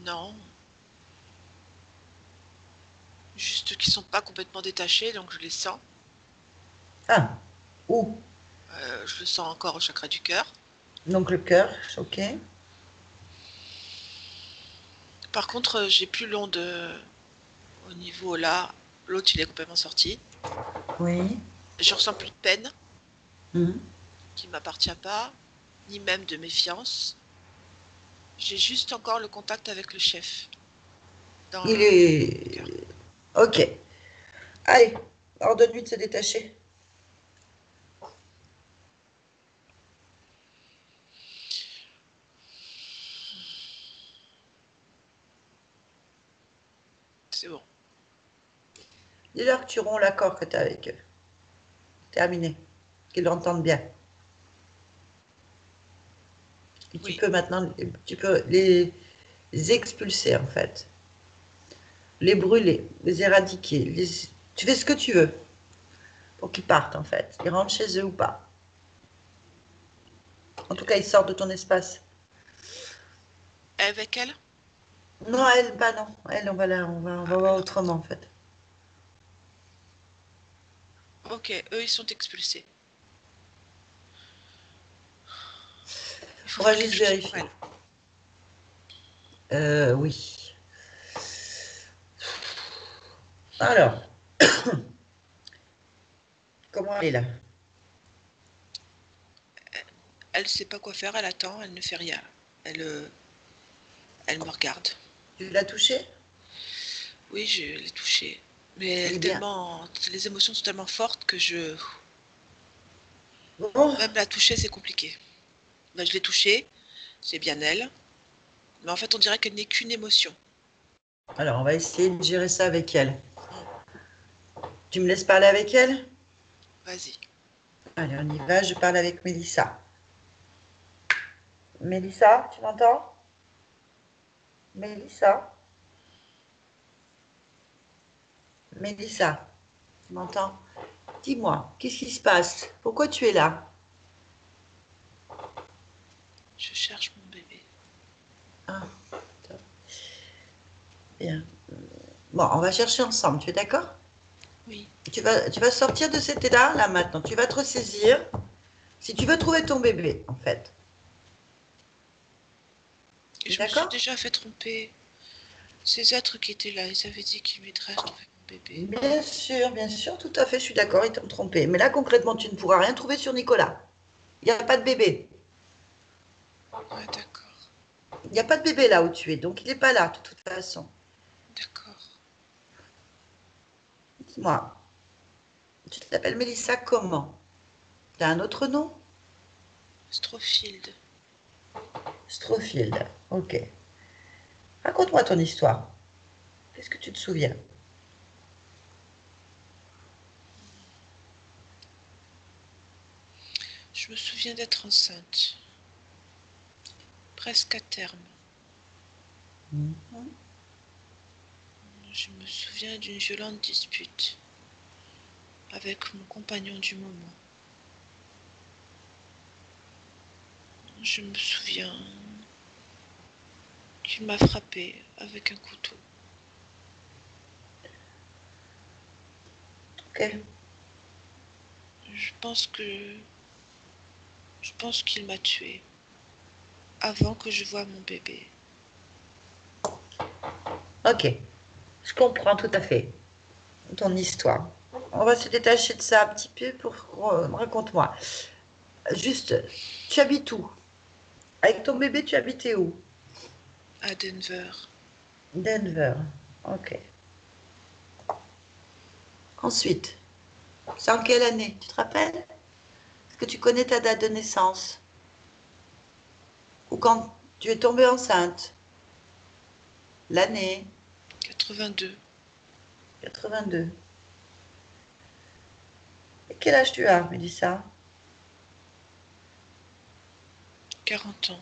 Non, juste qu'ils sont pas complètement détachés, donc je les sens. Ah, où? Je le sens encore au chakra du cœur. Donc le cœur, ok. Par contre, j'ai plus l'onde au niveau là. L'autre, il est complètement sorti. Oui. Je ressens plus de peine, Mhm. qui ne m'appartient pas, ni même de méfiance. J'ai juste encore le contact avec le chef dans Il le cœur. est... Ok. Allez, ordonne-lui de se détacher. C'est bon. Dis-leur que tu romps l'accord que tu as avec eux. Terminé. Qu'ils l'entendent bien. Et tu Oui, peux maintenant, tu peux les expulser en fait. Les brûler, les éradiquer. Tu fais ce que tu veux pour qu'ils partent en fait. Ils rentrent chez eux ou pas. En tout cas, ils sortent de ton espace. avec elle. Non, elle, bah non. Elle, on va Ah, voir alors, autrement en fait. ok, eux, ils sont expulsés. Il faut On va faire quelque juste chose pour vérifier. elle. Oui. Alors, comment elle est là? Elle sait pas quoi faire, elle attend, elle ne fait rien. Elle, elle me regarde. Tu l'as touchée? Oui, je l'ai touchée. Mais Eh bien, les émotions sont tellement fortes que bon. même la toucher, c'est compliqué. Ben, je l'ai touchée, c'est bien elle. Mais en fait, on dirait qu'elle n'est qu'une émotion. Alors, on va essayer de gérer ça avec elle. Hmm, Tu me laisses parler avec elle? vas-y. Allez, on y va. Je parle avec Mélissa. Mélissa, tu m'entends? Mélissa? Mélissa, tu m'entends? Dis-moi, qu'est-ce qui se passe? Pourquoi tu es là? Je cherche mon bébé. Ah, bien. Bon, on va chercher ensemble, tu es d'accord? Oui. Tu vas sortir de cet état là maintenant. Tu vas te ressaisir. Si tu veux trouver ton bébé, en fait. Et Tu es je me suis d'accord? déjà fait tromper. Ces êtres qui étaient là, ils avaient dit qu'ils m'aideraient à trouver mon bébé. Bien sûr, tout à fait, je suis d'accord, ils t'ont trompé. Mais là, concrètement, tu ne pourras rien trouver sur Nicolas. Il n'y a pas de bébé. Ouais, d'accord. Il n'y a pas de bébé là où tu es, donc il n'est pas là, de toute façon. D'accord. Dis-moi, tu t'appelles Mélissa comment? Tu as un autre nom? Strofield. Strofield. Ok. Raconte-moi ton histoire. Qu'est-ce que tu te souviens? Je me souviens d'être enceinte. Presque à terme. Mhm. Je me souviens d'une violente dispute avec mon compagnon du moment. Je me souviens qu'il m'a frappé avec un couteau. Ok. Je pense que je pense qu'il m'a tuée avant que je voie mon bébé. Ok. Je comprends tout à fait ton histoire. On va se détacher de ça un petit peu pour... Raconte-moi. Juste, tu habites où? Avec ton bébé, tu habitais où? À Denver. Denver. Ok. Ensuite, c'est en quelle année? Tu te rappelles? Est-ce que tu connais ta date de naissance? Ou quand tu es tombée enceinte? L'année? 82. 82. Et quel âge tu as, Mélissa? 40 ans.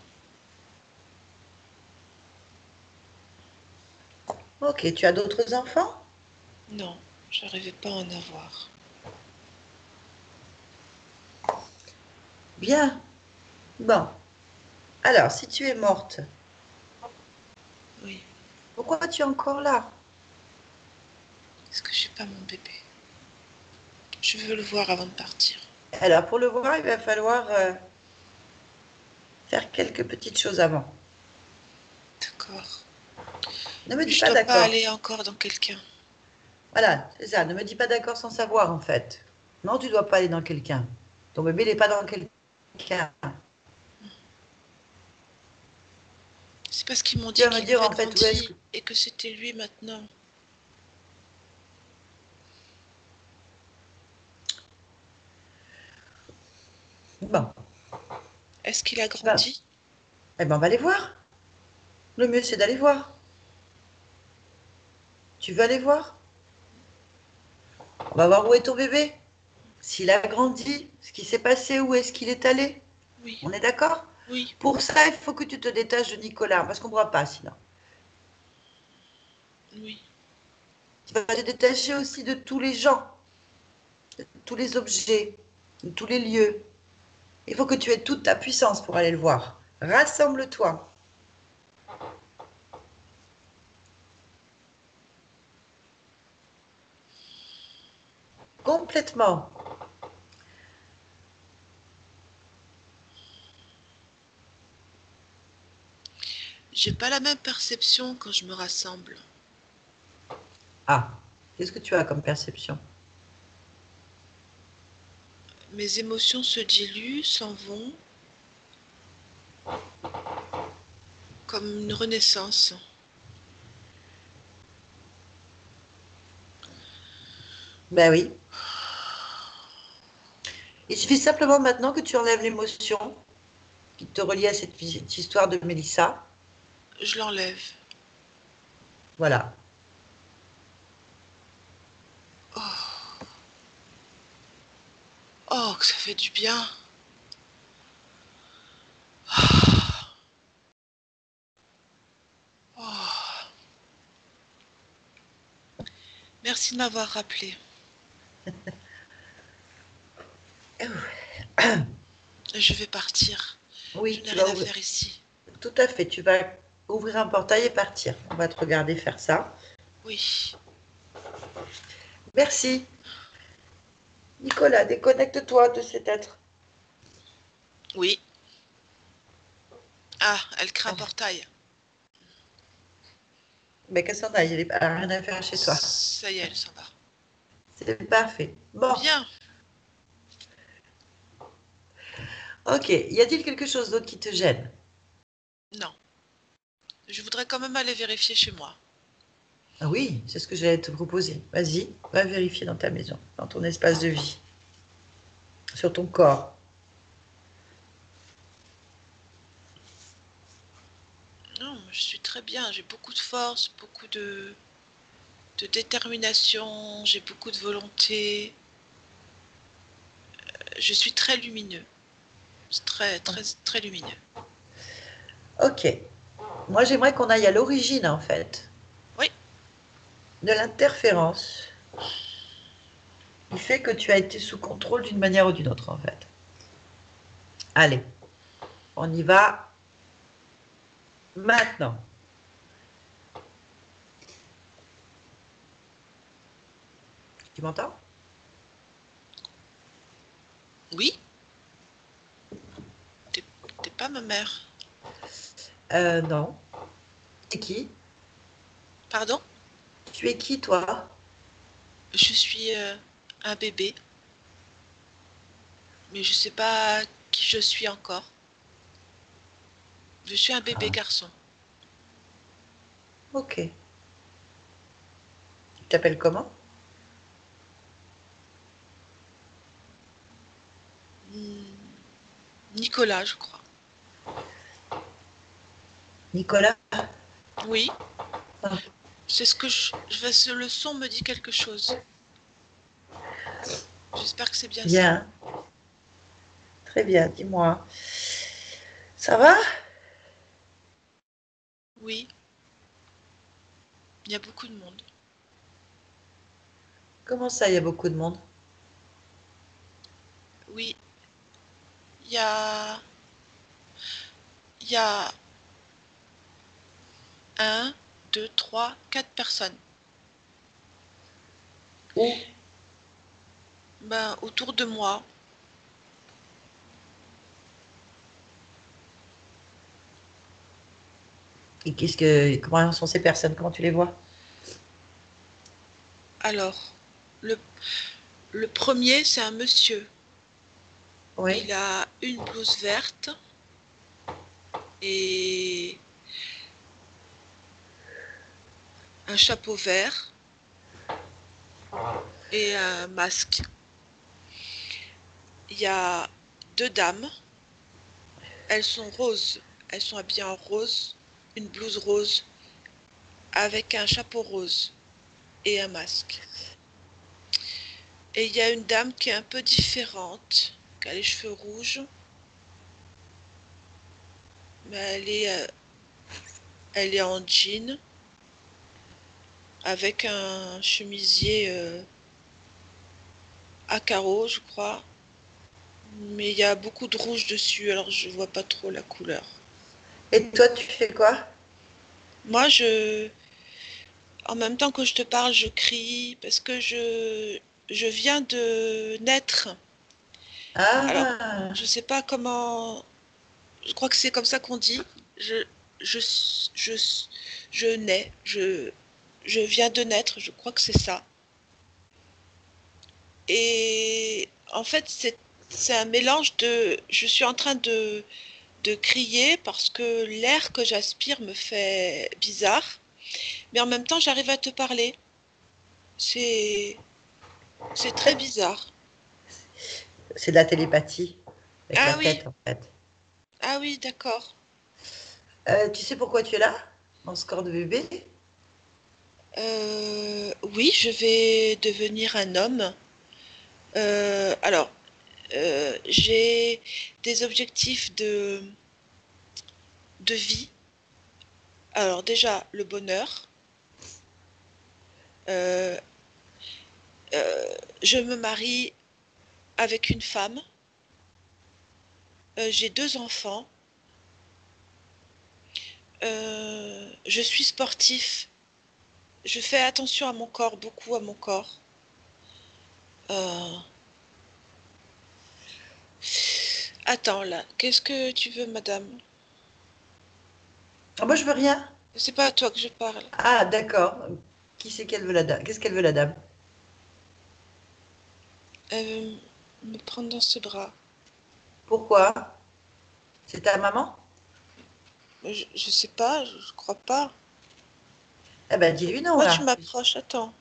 Ok, tu as d'autres enfants? Non, j'arrivais pas à en avoir. Bien. Bon. Alors, si tu es morte, Oui. Pourquoi tu es encore là? Est-ce que j'ai pas mon bébé? Je veux le voir avant de partir. Alors, pour le voir, il va falloir faire quelques petites choses avant. D'accord. Ne me Mais dis je pas dois pas d'accord. aller encore dans quelqu'un. Voilà, c'est ça. Ne me dis pas d'accord sans savoir, en fait. Non, tu dois pas aller dans quelqu'un. Ton bébé n'est pas dans quelqu'un. C'est parce qu'ils m'ont Tu dit vas me qu'il dire, avait en fait, où est-ce que... grandi et que c'était lui maintenant. Bon, Est-ce qu'il a ben, grandi? eh ben, on va aller voir. Le mieux, c'est d'aller voir. Tu veux aller voir? On va voir où est ton bébé. S'il a grandi, ce qui s'est passé, où est-ce qu'il est allé. Oui, On est d'accord? oui, Pour ça, il faut que tu te détaches de Nicolas, parce qu'on ne pourra pas sinon. oui. Tu vas te détacher aussi de tous les gens, de tous les objets, de tous les lieux. Il faut que tu aies toute ta puissance pour aller le voir. Rassemble-toi. Complètement. J'ai pas la même perception quand je me rassemble. Ah, qu'est-ce que tu as comme perception? Mes émotions se diluent, s'en vont, comme une renaissance. Ben oui. Il suffit simplement maintenant que tu enlèves l'émotion qui te relie à cette histoire de Mélissa. Je l'enlève. Voilà. Oh, oh, que ça fait du bien. Oh, merci de m'avoir rappelé. Je vais partir. Je Oui, n'ai tu rien vas à ouvrir. faire ici. Tout à fait. Tu vas ouvrir un portail et partir. On va te regarder faire ça. Oui, Merci. Nicolas, déconnecte-toi de cet être. oui. Ah, elle crée un Ah, portail. mais qu'elle s'en aille, elle n'a rien à faire chez toi. Ça y est, elle s'en va. C'est parfait. Bon, Bien. ok. Y a-t-il quelque chose d'autre qui te gêne? Non. Je voudrais quand même aller vérifier chez moi. Ah oui, c'est ce que j'allais te proposer. Vas-y, va vérifier dans ta maison, dans ton espace de vie, sur ton corps. Non, je suis très bien. J'ai beaucoup de force, beaucoup de détermination, j'ai beaucoup de volonté. Je suis très lumineux. Très, très, très lumineux. Ok. Moi, j'aimerais qu'on aille à l'origine, en fait, Oui, de l'interférence qui fait que tu as été sous contrôle d'une manière ou d'une autre, en fait. Allez, on y va maintenant. Tu m'entends? oui. T'es t'es pas ma mère. Non. Tu es qui? Pardon? Tu es qui, toi? Je suis un bébé, mais je sais pas qui je suis encore. Je suis un bébé Ah, garçon. ok. Tu t'appelles comment? Hmm, Nicolas, je crois. Nicolas? Oui, Ah, c'est ce que le son me dit quelque chose. J'espère que c'est bien ça. bien, très bien, dis-moi. Ça va? Oui, il y a beaucoup de monde. Comment ça, il y a beaucoup de monde? Oui, il y a, il y a 1, 2, 3, 4 personnes. Où? Ben, autour de moi. Et comment sont ces personnes? Comment tu les vois? Alors, le, le premier, c'est un monsieur. Oui. Il a une blouse verte et un chapeau vert et un masque. Il y a deux dames. Elles sont roses. Elles sont habillées en rose, une blouse rose avec un chapeau rose et un masque. Et il y a une dame qui est un peu différente, qui a les cheveux rouges, mais elle est en jean avec un chemisier à carreaux, je crois. Mais il y a beaucoup de rouge dessus, alors je vois pas trop la couleur. Et toi, tu fais quoi? Moi, en même temps que je te parle, je crie parce que je viens de naître. Alors, Ah, je sais pas comment. Je crois que c'est comme ça qu'on dit. Je, je, je, je nais. Je viens de naître. Je crois que c'est ça. Et en fait, c'est un mélange de. Je suis en train de crier parce que l'air que j'aspire me fait bizarre. Mais en même temps, j'arrive à te parler. C'est, c'est très bizarre. c'est de la télépathie avec la Ah oui, tête, en fait. ah oui, d'accord. Tu sais pourquoi tu es là, dans ce corps de bébé? Oui, je vais devenir un homme. Alors, j'ai des objectifs de vie. Alors déjà, le bonheur. Euh, je me marie avec une femme. J'ai deux enfants. Je suis sportif. Je fais attention à mon corps, beaucoup à mon corps. Euh, Attends là, qu'est-ce que tu veux, madame? Ah, moi, je veux rien. C'est pas à toi que je parle. Ah, d'accord. Qui c'est qu'elle veut la dame? Qu'est-ce qu'elle veut la dame? Elle veut me prendre dans ses bras. Pourquoi? C'est ta maman? Je sais pas, je crois pas. Eh ben, dis-lui non, Moi, tu là. m'approches, attends.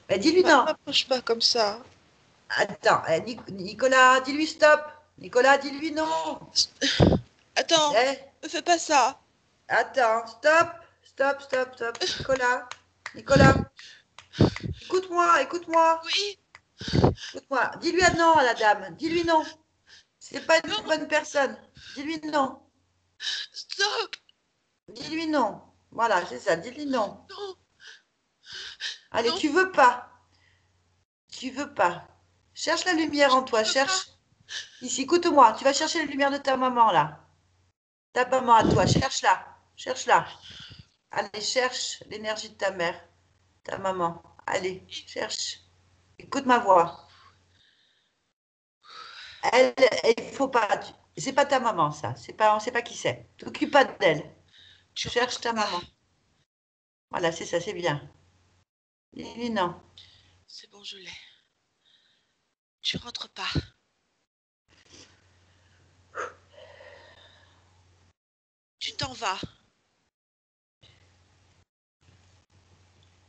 Ben, dis-lui non. M'approche pas comme ça. Attends, Nicolas, dis-lui stop. Nicolas, dis-lui non. Attends, Eh, ne fais pas ça. attends, stop. Stop, stop, stop. Nicolas, Nicolas, écoute-moi, écoute-moi, Oui, écoute-moi. Dis-lui ah non à la dame. Dis-lui non. C'est pas une non, bonne personne. Dis-lui non. stop, Dis-lui non. Voilà, c'est ça. Dis-lui non. non, Allez, non, tu veux pas. Tu veux pas. Cherche la lumière en je toi. veux pas. Cherche. Ici, écoute-moi. Tu vas chercher la lumière de ta maman, là. Ta maman à toi. Cherche-la. Cherche-la. Allez, cherche l'énergie de ta mère. Ta maman. Allez, cherche. Écoute ma voix. Elle, il faut pas. C'est pas ta maman, ça. C'est pas, on sait pas qui c'est. T'occupe pas d'elle. Tu Cherche rentres ta pas. maman. Voilà, c'est ça, c'est bien. Dis non. C'est bon, je l'ai. Tu rentres pas. Tu t'en vas.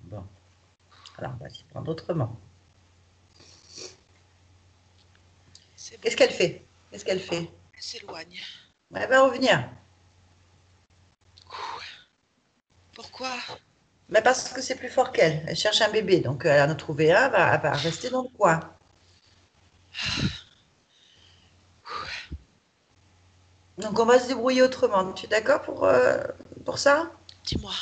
Bon, alors on va s'y prendre autrement. C'est bon. Qu'est-ce qu'elle fait? Qu'est-ce qu'elle fait? Elle s'éloigne. Elle va revenir. Pourquoi? Mais parce que c'est plus fort qu'elle. Elle cherche un bébé, donc elle en a trouvé un, elle va rester dans le coin. Donc on va se débrouiller autrement. Tu es d'accord pour ça? Dis-moi.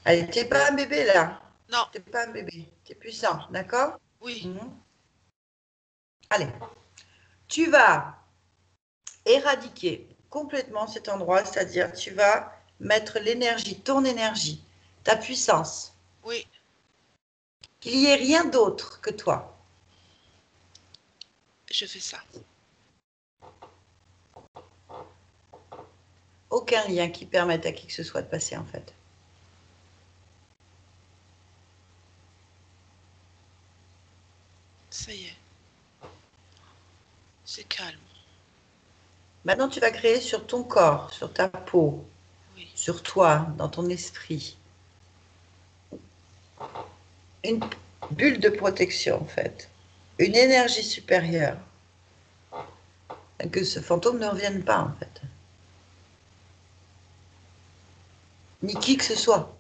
Allez, t'es pas un bébé là. Non. T'es pas un bébé. T'es puissant, d'accord? Oui. Mhm. Allez, tu vas éradiquer complètement cet endroit, c'est-à-dire tu vas mettre l'énergie, ton énergie, ta puissance, Oui, qu'il n'y ait rien d'autre que toi. je fais ça. Aucun lien qui permette à qui que ce soit de passer en fait. Ça y est. C'est calme. Maintenant, tu vas créer sur ton corps, sur ta peau, Oui. sur toi, dans ton esprit, une bulle de protection en fait, une énergie supérieure, que ce fantôme ne revienne pas en fait, ni qui que ce soit.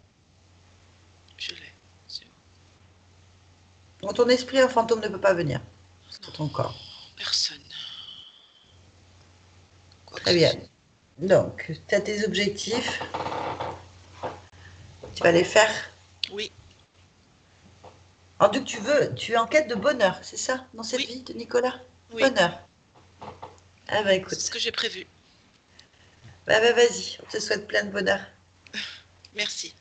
Je l'ai. C'est bon. Dans ton esprit, un fantôme ne peut pas venir sur Non, ton corps. personne. Quoi que Très ce bien. soit. Donc, tu as tes objectifs, tu vas les faire. Oui, En tout, tu es en quête de bonheur, c'est ça, dans cette oui, vie de Nicolas? oui. Bonheur. Ah bah C'est ce écoute, que j'ai prévu. bah vas-y, on te souhaite plein de bonheur. Merci.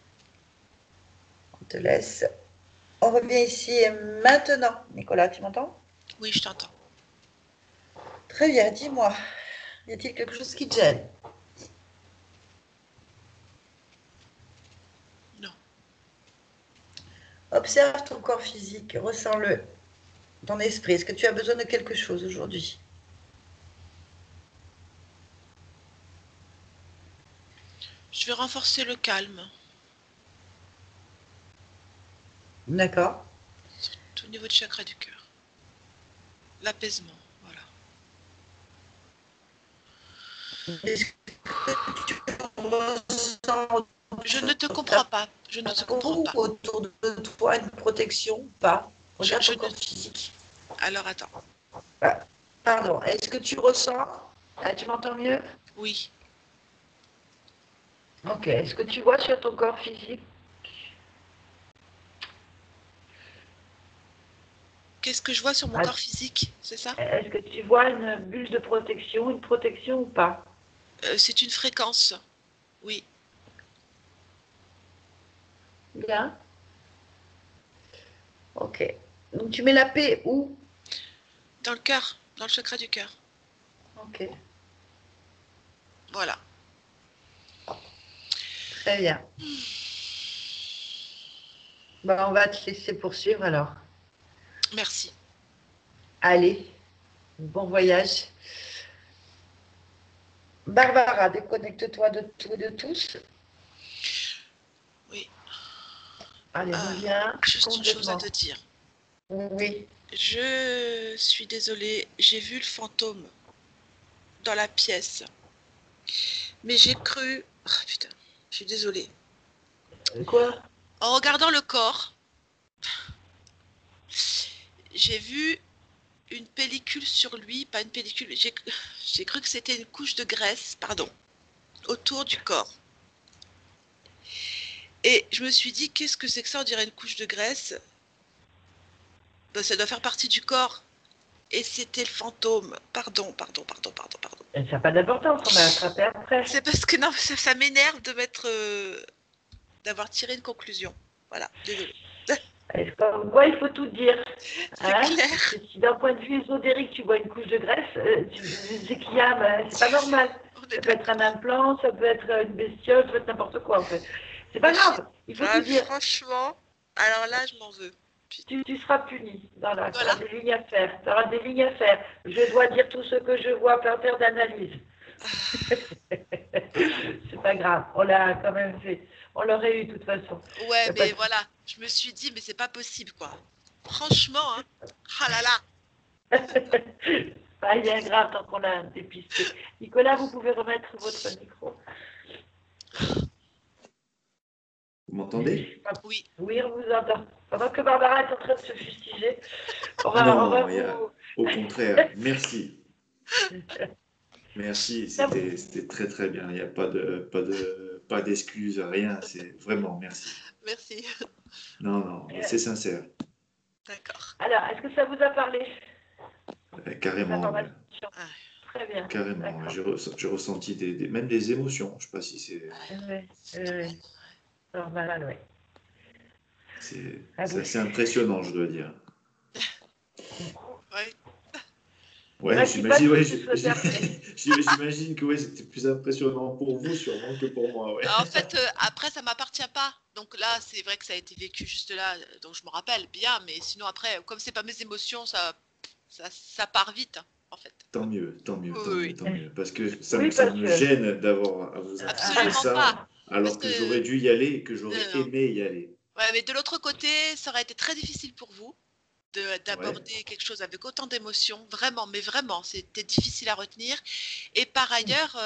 On te laisse. On revient ici maintenant. Nicolas, tu m'entends? Oui, je t'entends. Très bien, dis-moi, y a-t-il quelque chose qui te gêne? Non. Observe ton corps physique, ressens-le, ton esprit. Est-ce que tu as besoin de quelque chose aujourd'hui? Je vais renforcer le calme, D'accord. surtout au niveau du chakra du cœur. L'apaisement, voilà. Est-ce que tu ressens Je ne te autour de comprends ta pas. Je ne te comprends peau, pas. autour de toi, une protection ou pas? Je, Regarde je ton ne... corps physique. Alors attends. Ah, pardon, est-ce que tu ressens? Ah, tu m'entends mieux? Oui. Ok, est-ce que tu vois sur ton corps physique? Qu'est-ce que je vois sur mon Ah, corps physique? C'est ça? est-ce que tu vois une bulle de protection, une protection ou pas? C'est une fréquence. Oui. Bien. Ok. Donc tu mets la paix où? Dans le cœur, dans le chakra du cœur. Ok. Voilà. Très bien. Bah, on va te laisser poursuivre alors. Merci. Allez, bon voyage. Barbara, déconnecte-toi de tout et de tous. Oui. Allez, reviens Juste une chose à complètement. te dire. Oui. Je suis désolée, j'ai vu le fantôme dans la pièce. Mais j'ai cru... Oh, putain, je suis désolée. Quoi? En regardant le corps, j'ai vu une pellicule sur lui, pas une pellicule, j'ai cru que c'était une couche de graisse, pardon, autour du corps. Et je me suis dit, qu'est-ce que c'est que ça? On dirait une couche de graisse. Ben, ça doit faire partie du corps. Et c'était le fantôme. Pardon, pardon, pardon, pardon, pardon. Ça n'a pas d'importance, on l'a attrapé après. C'est parce que non, ça m'énerve de d'avoir tiré une conclusion. Voilà, désolée. Est-ce qu'on voit, il faut tout dire. C'est Hein? clair. Parce que si d'un point de vue ésotérique, tu vois une couche de graisse, c'est qu'il y a, ben, c'est pas normal. On Ça est peut être un d'accord. implant, ça peut être une bestiole, ça peut être n'importe quoi en fait. C'est pas grave, il faut tout dire. Franchement, alors là, je m'en veux. Tu seras puni. Voilà, tu auras Voilà. des lignes à faire. Tu auras des lignes à faire. Je dois dire tout ce que je vois, pas faire d'analyse. C'est pas grave, on l'a quand même fait. On l'aurait eu de toute façon. Y Ouais, a pas mais de... voilà, je me suis dit, mais c'est pas possible, quoi. Franchement, hein. Ah là là. Pas rien grave tant qu'on l'a dépisté. Nicolas, vous pouvez remettre votre micro. Vous m'entendez? Oui, Oui, on vous entend. Pendant que Barbara est en train de se fustiger, on va Non, vous... au contraire, merci. Merci, c'était très très bien. Il n'y a pas d'excuses, rien. C'est vraiment merci. merci. Non, non, c'est sincère. D'accord. Alors, est-ce que ça vous a parlé, ces Carrément. informations? Ah, Très bien. Carrément. D'accord. J'ai ressenti même des émotions. Je ne sais pas si c'est. Oui. Normal, oui. C'est Ah bon. assez impressionnant, je dois dire. Ouais. Ouais, Principal, j'imagine, ouais, c'est que ce soit terminé. j'imagine que ouais, c'était plus impressionnant pour vous, sûrement, que pour moi, ouais. En fait, après, ça m'appartient pas. Donc là, c'est vrai que ça a été vécu juste là, donc je me rappelle bien, mais sinon après, comme c'est pas mes émotions, ça part vite, hein, en fait. Tant mieux, tant mieux, Oui, tant oui, mieux, oui. tant mieux. Parce que Oui, ça parce me que... gêne d'avoir à vous infliger Absolument pas. ça, Parce alors que que j'aurais dû y aller et que non, j'aurais non. aimé y aller. Ouais, mais de l'autre côté, ça aurait été très difficile pour vous Ouais, d'aborder quelque chose avec autant d'émotions, vraiment, mais vraiment, c'était difficile à retenir. Et par ailleurs,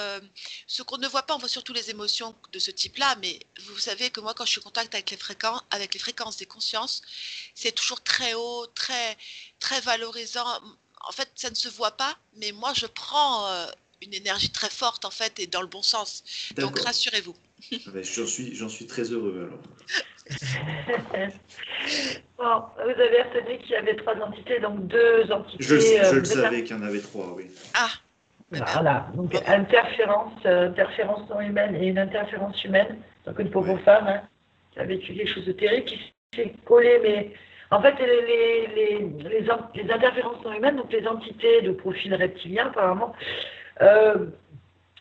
ce qu'on ne voit pas, on voit surtout les émotions de ce type-là, mais vous savez que moi, quand je suis en contact avec les fréquences des consciences, c'est toujours très haut, très, très valorisant. En fait, ça ne se voit pas, mais moi, je prends une énergie très forte, en fait, et dans le bon sens. Donc, d'accord. rassurez-vous. Ah ben, j'en suis très heureux alors. Bon, vous avez retenu qu'il y avait 3 entités, donc 2 Je, entités, je le deux savais qu'il y en avait 3, oui. Ah, eh bien, voilà, donc bravo. interférence non humaine et une interférence humaine. Donc une pauvre Ouais. femme hein, qui a vécu quelque chose de terrible, qui s'est collée, mais en fait les interférences non humaines, donc les entités de profil reptilien apparemment,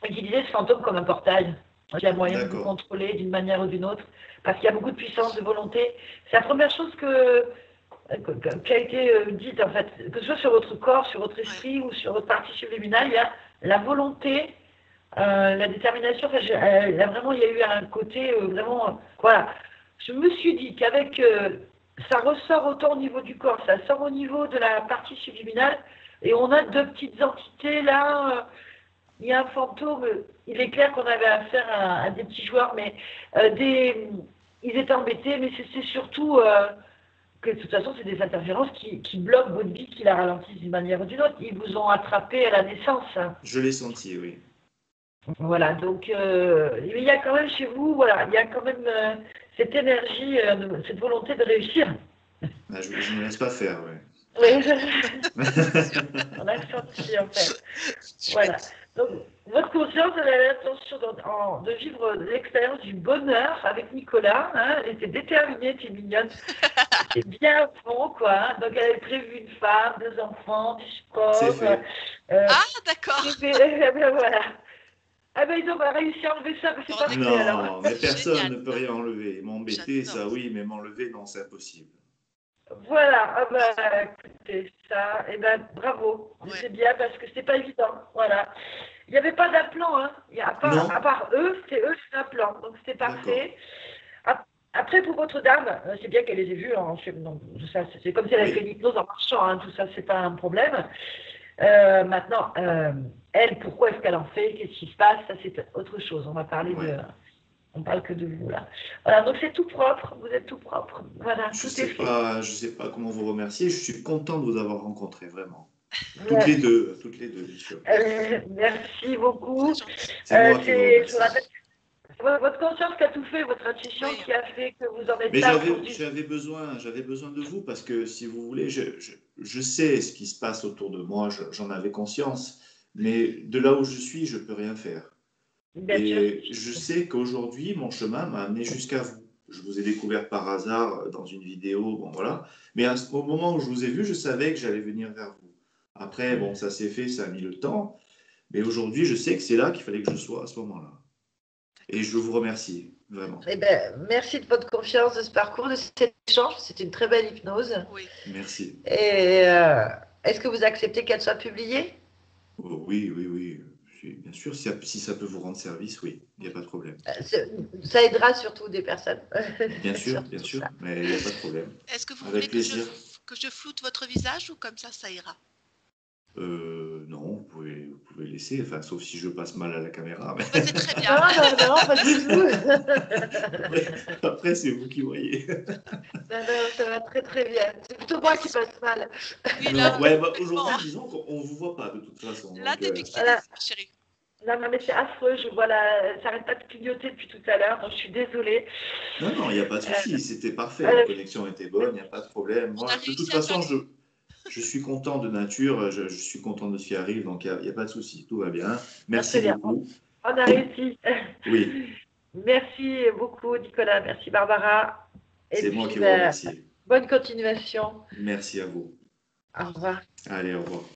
utilisaient ce fantôme comme un portail. Il y a moyen de vous D'accord. contrôler d'une manière ou d'une autre, parce qu'il y a beaucoup de puissance, de volonté. C'est la première chose qui a été dite, en fait, que ce soit sur votre corps, sur votre esprit ou sur votre partie subliminale, il y a la volonté, la détermination. Enfin, il y a eu un côté vraiment. Voilà. Je me suis dit qu'avec. Ça ressort autant au niveau du corps, ça sort au niveau de la partie subliminale, et on a 2 petites entités là. Il y a un fantôme, il est clair qu'on avait affaire à des petits joueurs, mais ils étaient embêtés, mais c'est surtout que de toute façon, c'est des interférences qui bloquent votre vie, qui la ralentissent d'une manière ou d'une autre. Ils vous ont attrapé à la naissance. Je l'ai senti, oui. Voilà, donc il y a quand même chez vous, voilà, il y a quand même cette énergie, cette volonté de réussir. Ah, je ne me laisse pas faire, oui. Oui, on a senti en fait. Voilà. Chouette. Donc, votre conscience, elle a l'intention de vivre l'expérience du bonheur avec Nicolas. Hein. Elle était déterminée, elle était mignonne. C'est bien à fond, quoi. Hein. Donc, elle avait prévu une femme, 2 enfants, du C'est sport. fait. Ah, d'accord. Voilà. Ah ben, ils ont réussi à enlever ça, mais c'est Bon, parfait, alors. Non, mais personne génial. ne peut rien enlever. M'embêter, J'adore. ça oui, mais m'enlever, non, c'est impossible. Voilà. Ah ben, écoutez, ça, eh ben, bravo. Ouais. C'est bien, parce que c'est pas évident. Voilà. Il n'y avait pas d'implant, hein. Non. À part eux, c'est l'implant. Donc, c'était D'accord. parfait. Après, pour votre dame, c'est bien qu'elle les ait vus. Hein, c'est comme si elle avait Oui. fait l'hypnose en marchant. Hein, tout ça, c'est pas un problème. Maintenant, elle, pourquoi est-ce qu'elle en fait? Qu'est-ce qui se passe? Ça, c'est autre chose. On va parler Ouais. on parle que de vous, là. Voilà, donc c'est tout propre. Vous êtes tout propre. Voilà, tout est fait. Je sais pas comment vous remercier. Je suis content de vous avoir rencontré, vraiment. Toutes Ouais. les deux, bien sûr. Merci beaucoup. C'est gentil. C'est moi qui vous Je remercie. rappelle, c'est votre conscience qui a tout fait, votre intuition Oui. qui a fait que vous en êtes Mais là aujourd'hui. j'avais besoin de vous parce que, si vous voulez, je sais ce qui se passe autour de moi, j'en avais conscience, mais de là où je suis, je peux rien faire. Bien sûr. Et je sais qu'aujourd'hui, mon chemin m'a amené jusqu'à vous. Je vous ai découvert par hasard dans une vidéo, bon voilà. Mais au moment où je vous ai vu, je savais que j'allais venir vers vous. Après, bon, ça s'est fait, ça a mis le temps. Mais aujourd'hui, je sais que c'est là qu'il fallait que je sois à ce moment-là. Et je vous remercie, vraiment. Eh ben, merci de votre confiance, de ce parcours, de cet échange. C'était une très belle hypnose. Oui. Merci. Et est-ce que vous acceptez qu'elle soit publiée? Oh, oui. Bien sûr, si ça peut vous rendre service, oui, il n'y a pas de problème. Ça aidera surtout des personnes. Bien sûr, Surtout ça. mais il n'y a pas de problème. Est-ce que vous Avec voulez plaisir. que je floute votre visage ou comme ça ira? Non, vous pouvez laisser, enfin, sauf si je passe mal à la caméra. Mais... Bah, c'est très bien. Non, pas du tout. Après, c'est vous qui voyez. Non, ça va très très bien. C'est plutôt moi qui passe mal. Oui, Non, là, ouais, complètement. aujourd'hui, disons qu'on ne vous voit pas de toute façon. Là, Donc, t'es fixé, Voilà. chérie. Non, mais c'est affreux. Je vois ça n'arrête pas de clignoter depuis tout à l'heure, donc je suis désolée. non, il n'y a pas de souci. C'était parfait. La connexion était bonne, il n'y a pas de problème. On Moi, a de toute réussi à faire façon, Je suis content de nature, je suis content de ce qui arrive, donc il n'y a pas de souci, tout va bien. Merci Très bien. beaucoup. On a réussi. Oui, Merci beaucoup, Nicolas. Merci, Barbara. Et c'est moi puis, qui vous remercie. bonne continuation. Merci à vous. Au revoir. Allez, au revoir.